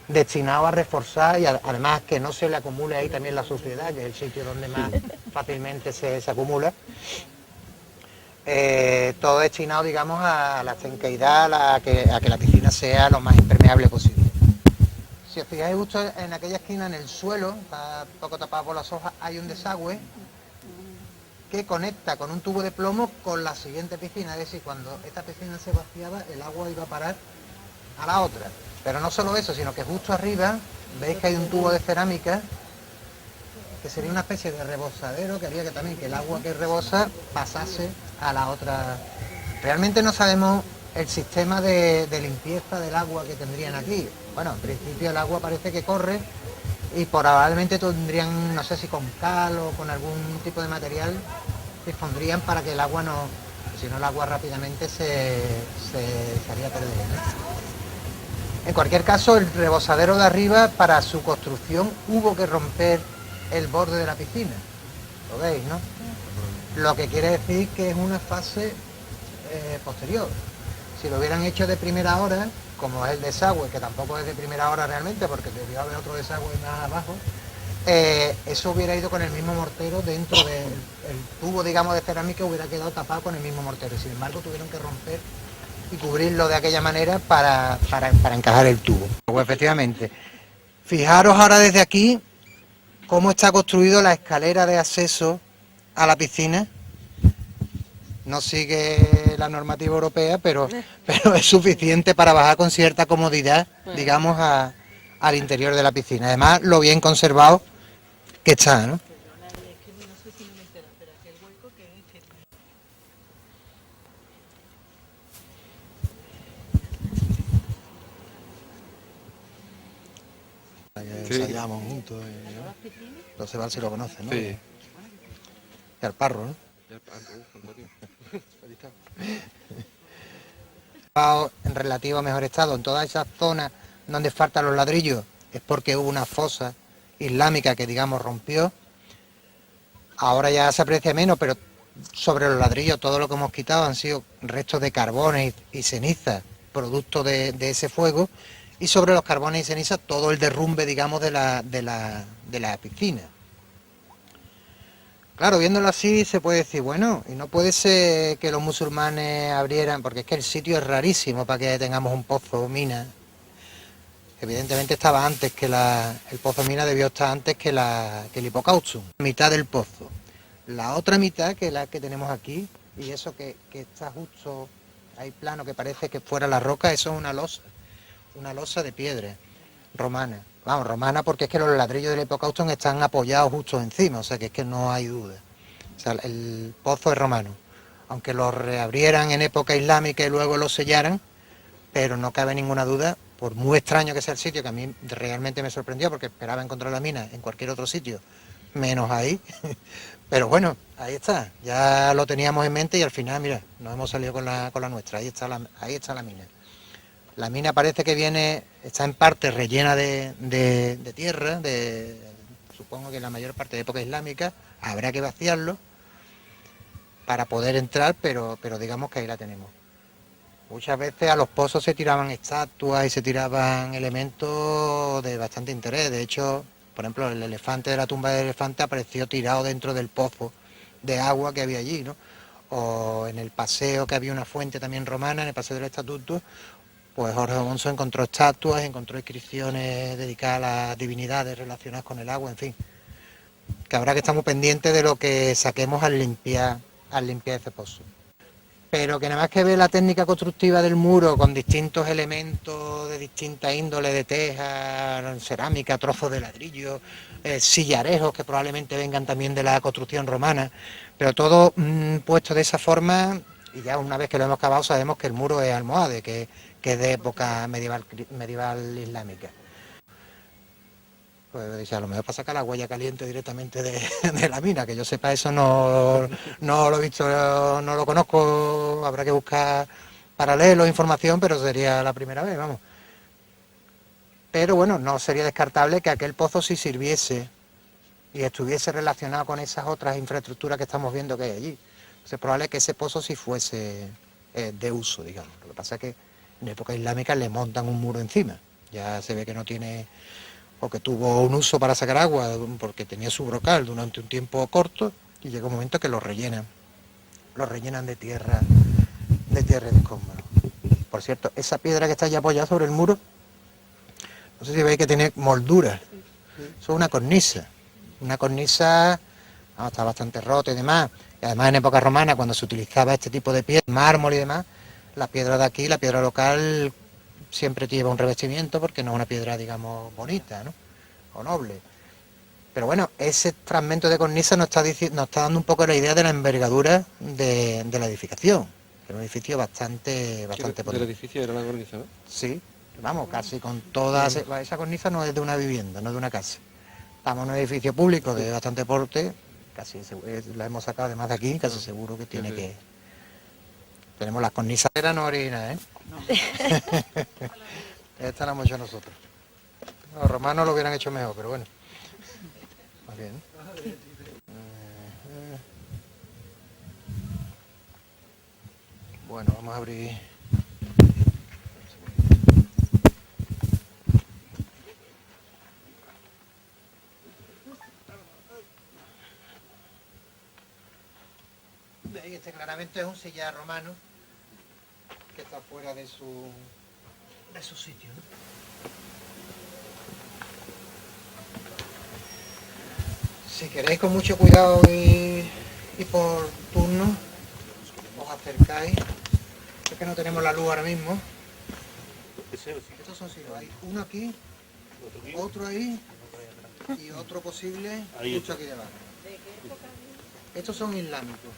destinado a reforzar y además que no se le acumule ahí también la suciedad, que es el sitio donde más fácilmente se acumula. Todo destinado, digamos, a la estanqueidad, a que la piscina sea lo más impermeable posible. Si os fijáis justo en aquella esquina, en el suelo, está poco tapado por las hojas, hay un desagüe que conecta con un tubo de plomo con la siguiente piscina, es decir, cuando esta piscina se vaciaba, el agua iba a parar a la otra. Pero no solo eso, sino que justo arriba veis que hay un tubo de cerámica que sería una especie de rebosadero que haría que también que el agua que rebosa pasase a la otra. Realmente no sabemos el sistema de limpieza del agua que tendrían aquí. Bueno, en principio el agua parece que corre y probablemente tendrían, no sé si con cal o con algún tipo de material, que pondrían para que el agua no, si no el agua rápidamente se haría perder, ¿no? En cualquier caso, el rebosadero de arriba, para su construcción, hubo que romper el borde de la piscina. ¿Lo veis, no? Lo que quiere decir que es una fase posterior. Si lo hubieran hecho de primera hora, como es el desagüe, que tampoco es de primera hora realmente, porque debió haber otro desagüe más abajo, eso hubiera ido con el mismo mortero dentro del tubo, digamos, de cerámica, hubiera quedado tapado con el mismo mortero. Sin embargo, tuvieron que romper y cubrirlo de aquella manera para encajar el tubo. Pues efectivamente, fijaros ahora desde aquí cómo está construido la escalera de acceso a la piscina. No sigue la normativa europea, pero es suficiente para bajar con cierta comodidad, digamos, al interior de la piscina. Además, lo bien conservado que está, ¿no? Que Sí. ensayamos juntos. Entonces Val si lo conoce, ¿no? Sí. Y al Parro, ¿no? Ahí está. En relativo mejor estado, en todas esas zonas donde faltan los ladrillos, es porque hubo una fosa islámica que, digamos, rompió. Ahora ya se aprecia menos, pero sobre los ladrillos todo lo que hemos quitado han sido restos de carbones y cenizas, producto de ese fuego, y sobre los carbones y cenizas todo el derrumbe, digamos, de la piscina. Claro, viéndolo así se puede decir, bueno, y no puede ser que los musulmanes abrieran, porque es que el sitio es rarísimo para que tengamos un pozo mina. Evidentemente estaba antes que el pozo mina debió estar antes que el hipocausto. Mitad del pozo. La otra mitad, que es la que tenemos aquí, y eso que está justo ahí plano, que parece que fuera la roca, eso es una losa de piedra romana. Vamos, romana porque es que los ladrillos del hipocausto están apoyados justo encima, o sea que es que no hay duda. O sea, el pozo es romano. Aunque lo reabrieran en época islámica y luego lo sellaran, pero no cabe ninguna duda, por muy extraño que sea el sitio, que a mí realmente me sorprendió porque esperaba encontrar la mina en cualquier otro sitio, menos ahí. Pero bueno, ahí está, ya lo teníamos en mente y al final, mira, nos hemos salido con la nuestra, ahí está la mina. La mina parece que está en parte rellena de tierra, supongo que en la mayor parte de época islámica, habrá que vaciarlo para poder entrar, pero digamos que ahí la tenemos. Muchas veces a los pozos se tiraban estatuas y se tiraban elementos de bastante interés. De hecho, por ejemplo, el elefante de la tumba del elefante apareció tirado dentro del pozo de agua que había allí, ¿no? O en el paseo, que había una fuente también romana, en el paseo del Estatuto, pues Jorge Alonso encontró estatuas, encontró inscripciones dedicadas a las divinidades relacionadas con el agua, en fin. Que habrá que estar muy pendientes de lo que saquemos al limpiar ese pozo. Pero que nada más que ve la técnica constructiva del muro con distintos elementos de distinta índole, de teja, cerámica, trozos de ladrillo, sillarejos que probablemente vengan también de la construcción romana, pero todo puesto de esa forma, y ya una vez que lo hemos acabado sabemos que el muro es almohade, que es de época medieval islámica. Pues dice, a lo mejor para sacar la huella caliente directamente de la mina, que yo sepa eso no lo he visto, no lo conozco, habrá que buscar paralelos, información, pero sería la primera vez, vamos. Pero bueno, no sería descartable que aquel pozo sí sirviese y estuviese relacionado con esas otras infraestructuras que estamos viendo que hay allí. Entonces es probable que ese pozo sí fuese de uso, digamos. Lo que pasa es que en época islámica le montan un muro encima, ya se ve que no tiene, o que tuvo un uso para sacar agua porque tenía su brocal durante un tiempo corto y llega un momento que lo rellenan de tierra y de escombros. Por cierto, esa piedra que está allí apoyada sobre el muro, no sé si veis que tiene molduras, eso es una cornisa, está bastante rota y demás, y además en época romana cuando se utilizaba este tipo de piedra, mármol y demás, la piedra de aquí, la piedra local, siempre lleva un revestimiento porque no es una piedra, digamos, bonita, ¿no? O noble. Pero bueno, ese fragmento de cornisa nos está dando un poco la idea de la envergadura de la edificación. Es un edificio bastante potente. El edificio era la cornisa, ¿no? Sí, vamos, casi con todas. Esa cornisa no es de una vivienda, no es de una casa. Estamos en un edificio público de bastante porte, casi la hemos sacado además de aquí, casi seguro que tiene que. Tenemos las cornisas, no originales, ¿eh? No. Esta la hemos hecho nosotros. Los romanos lo hubieran hecho mejor, pero bueno. Más bien. Bueno, vamos a abrir. Este claramente es un sillar romano que está fuera de su sitio, ¿no? Si queréis con mucho cuidado y por turno, os acercáis, es que no tenemos la luz ahora mismo. Estos son silos, hay uno aquí, otro ahí y otro posible justo aquí debajo. Estos son islámicos.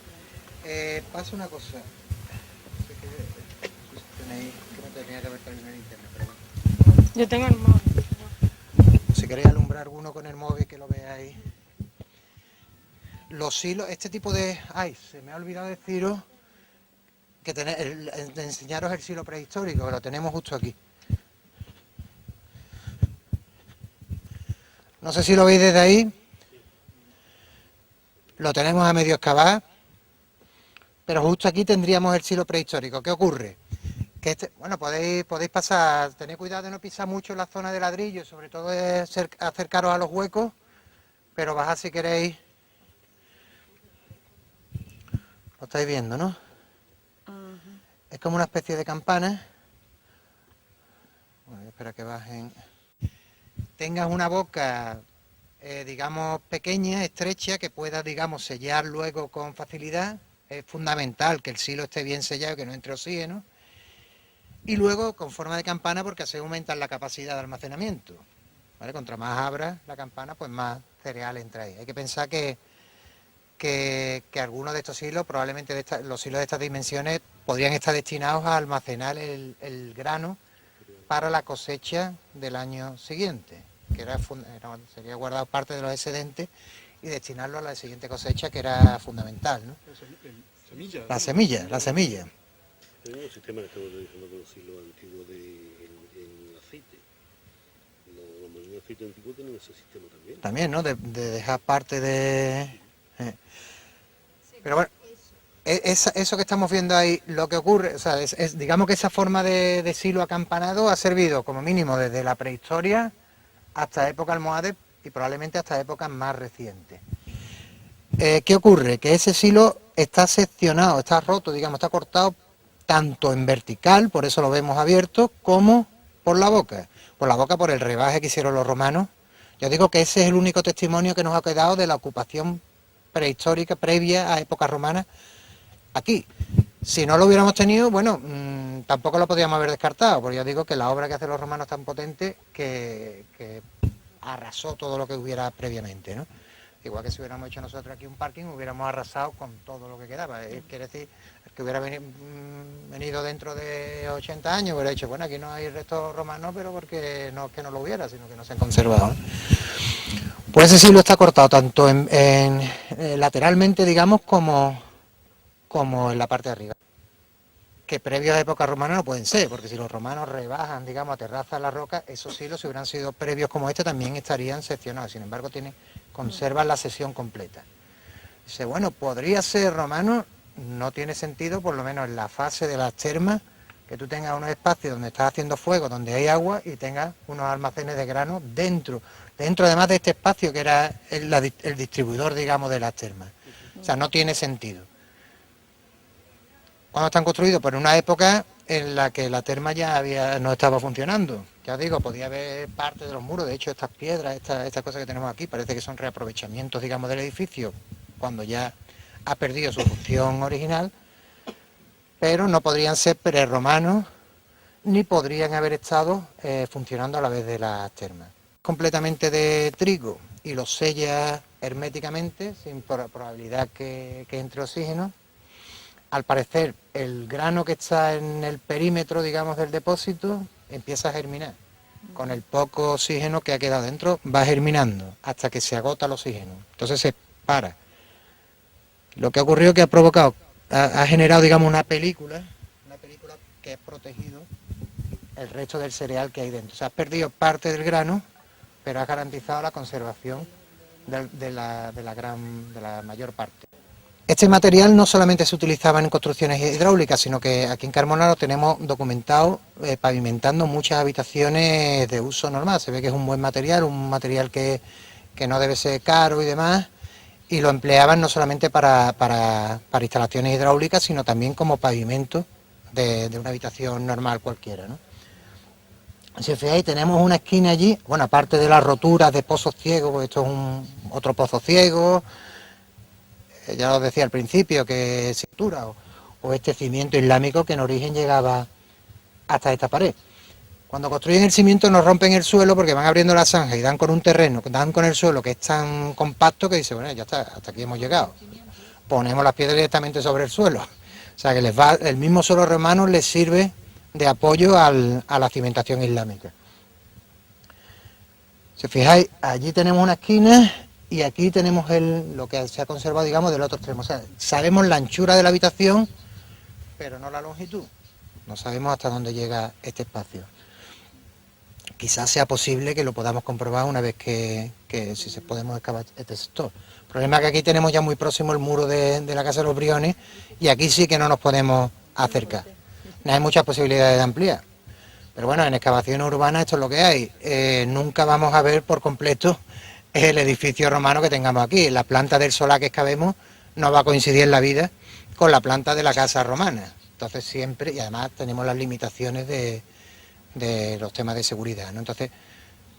Pasa una cosa, no sé qué no tenía que haber terminado en internet, pero bueno. Yo tengo el móvil. Si queréis alguno con el móvil que lo veáis. Los silos, este tipo de... Ay, se me ha olvidado deciros que de enseñaros el silo prehistórico, que lo tenemos justo aquí. No sé si lo veis desde ahí. Lo tenemos a medio excavar, pero justo aquí tendríamos el silo prehistórico. ¿Qué ocurre? Que bueno, podéis pasar, tened cuidado de no pisar mucho en la zona de ladrillo, sobre todo de acercaros a los huecos, pero bajad si queréis. Lo estáis viendo, ¿no? Es como una especie de campana. Bueno, espera que bajen. Tengas una boca, digamos, pequeña, estrecha, que pueda, digamos, sellar luego con facilidad. Es fundamental que el silo esté bien sellado, que no entre oxígeno. Y luego con forma de campana, porque así aumentan la capacidad de almacenamiento. ¿Vale? Contra más abra la campana, pues más cereal entra ahí. Hay que pensar que algunos de estos silos, probablemente los silos de estas dimensiones, podrían estar destinados a almacenar el grano para la cosecha del año siguiente, que sería guardar parte de los excedentes y destinarlo a la siguiente cosecha, que era fundamental, ¿no? La semilla. Tenemos un sistema que estamos utilizando con los silos antiguos en aceite. Los molinos de aceite antiguos tienen ese sistema también. También, ¿no? De dejar parte de... Pero bueno, eso que estamos viendo ahí, lo que ocurre, o sea, digamos que esa forma de silo acampanado ha servido como mínimo desde la prehistoria hasta época almohade y probablemente hasta épocas más recientes. ¿Qué ocurre? Que ese silo está seccionado, está roto, digamos, está cortado tanto en vertical, por eso lo vemos abierto, como por la boca. Por la boca, por el rebaje que hicieron los romanos. Yo digo que ese es el único testimonio que nos ha quedado de la ocupación prehistórica previa a época romana aquí. Si no lo hubiéramos tenido, bueno, tampoco lo podríamos haber descartado, porque yo digo que la obra que hacen los romanos es tan potente que arrasó todo lo que hubiera previamente, ¿no? Igual que si hubiéramos hecho nosotros aquí un parking, hubiéramos arrasado con todo lo que quedaba. Quiere decir, el que hubiera venido dentro de 80 años hubiera dicho, bueno, aquí no hay restos romanos, pero porque no es que no lo hubiera, sino que no se han conservado, ¿no? Pues ese silo está cortado tanto lateralmente, digamos, como en la parte de arriba. Que previos a época romana no pueden ser, porque si los romanos rebajan, digamos, aterrazan la roca, esos silos, si hubieran sido previos como este, también estarían seccionados. Sin embargo, conservan la sección completa. Dice, bueno, podría ser romano, no tiene sentido, por lo menos en la fase de las termas, que tú tengas unos espacios donde estás haciendo fuego, donde hay agua, y tengas unos almacenes de grano dentro además de este espacio que era el distribuidor, digamos, de las termas. O sea, no tiene sentido. ¿Cuándo están construidos? Pues en una época en la que la terma ya no estaba funcionando. Ya os digo, podía haber parte de los muros, de hecho estas piedras, estas cosas que tenemos aquí, parece que son reaprovechamientos, digamos, del edificio, cuando ya ha perdido su función original, pero no podrían ser prerromanos, ni podrían haber estado funcionando a la vez de las termas. Completamente de trigo y lo sella herméticamente, sin probabilidad que entre oxígeno. Al parecer, el grano que está en el perímetro, digamos, del depósito, empieza a germinar. Con el poco oxígeno que ha quedado dentro, va germinando hasta que se agota el oxígeno. Entonces se para. Lo que ha ocurrido que ha generado, digamos, una película que ha protegido el resto del cereal que hay dentro. O sea, has perdido parte del grano, pero has garantizado la conservación de la mayor parte. Este material no solamente se utilizaba en construcciones hidráulicas, sino que aquí en Carmona lo tenemos documentado pavimentando muchas habitaciones de uso normal. Se ve que es un buen material, un material que no debe ser caro y demás, y lo empleaban no solamente para instalaciones hidráulicas, sino también como pavimento de una habitación normal cualquiera, ¿no? Si os fijáis, tenemos una esquina allí, bueno, aparte de las roturas de pozos ciegos, pues esto es otro pozo ciego. Ya os decía al principio que cintura o este cimiento islámico que en origen llegaba hasta esta pared. Cuando construyen el cimiento no rompen el suelo porque van abriendo la zanja y dan con un terreno, dan con el suelo que es tan compacto que dice, bueno, ya está, hasta aquí hemos llegado. Ponemos las piedras directamente sobre el suelo. O sea que el mismo suelo romano les sirve de apoyo a la cimentación islámica. Si os fijáis, allí tenemos una esquina y aquí tenemos lo que se ha conservado, digamos, del otro extremo. O sea, sabemos la anchura de la habitación, pero no la longitud. No sabemos hasta dónde llega este espacio. Quizás sea posible que lo podamos comprobar una vez que si se podemos excavar este sector. El problema es que aquí tenemos ya muy próximo el muro de la Casa de los Briones y aquí sí que no nos podemos acercar. No hay muchas posibilidades de ampliar. Pero bueno, en excavaciones urbanas esto es lo que hay. Nunca vamos a ver por completo el edificio romano que tengamos aquí. La planta del solar que excavemos no va a coincidir en la vida con la planta de la casa romana. Entonces siempre, y además tenemos las limitaciones de los temas de seguridad, ¿no? Entonces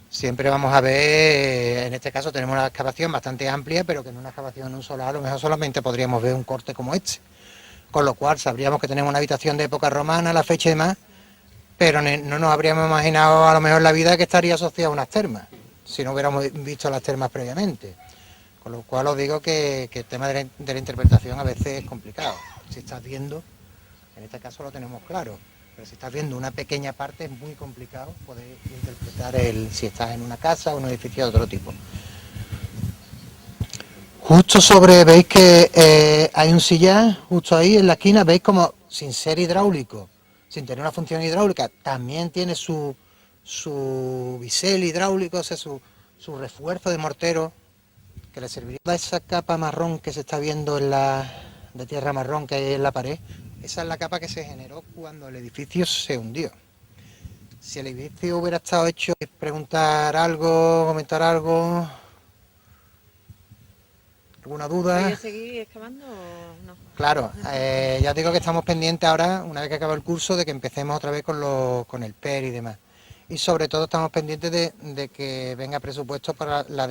siempre vamos a ver, en este caso tenemos una excavación bastante amplia, pero que en una excavación en un solar a lo mejor solamente podríamos ver un corte como este. Con lo cual sabríamos que tenemos una habitación de época romana, la fecha y demás, pero no nos habríamos imaginado a lo mejor la vida que estaría asociada a unas termas, si no hubiéramos visto las termas previamente. Con lo cual os digo que el tema de la interpretación a veces es complicado. Si estás viendo, en este caso lo tenemos claro, pero si estás viendo una pequeña parte es muy complicado poder interpretar si estás en una casa o en un edificio de otro tipo. Justo veis que hay un sillar, justo ahí en la esquina, veis como sin ser hidráulico, sin tener una función hidráulica, también tiene su bisel hidráulico, o sea, su refuerzo de mortero, que le serviría a esa capa marrón que se está viendo de tierra marrón que hay en la pared. Esa es la capa que se generó cuando el edificio se hundió. Si el edificio hubiera estado hecho, preguntar algo, comentar algo, ¿alguna duda? ¿Voy a seguir excavando o no? Claro, ya os digo que estamos pendientes ahora, una vez que acabe el curso, de que empecemos otra vez con el PER y demás. Y sobre todo estamos pendientes de que venga presupuesto para la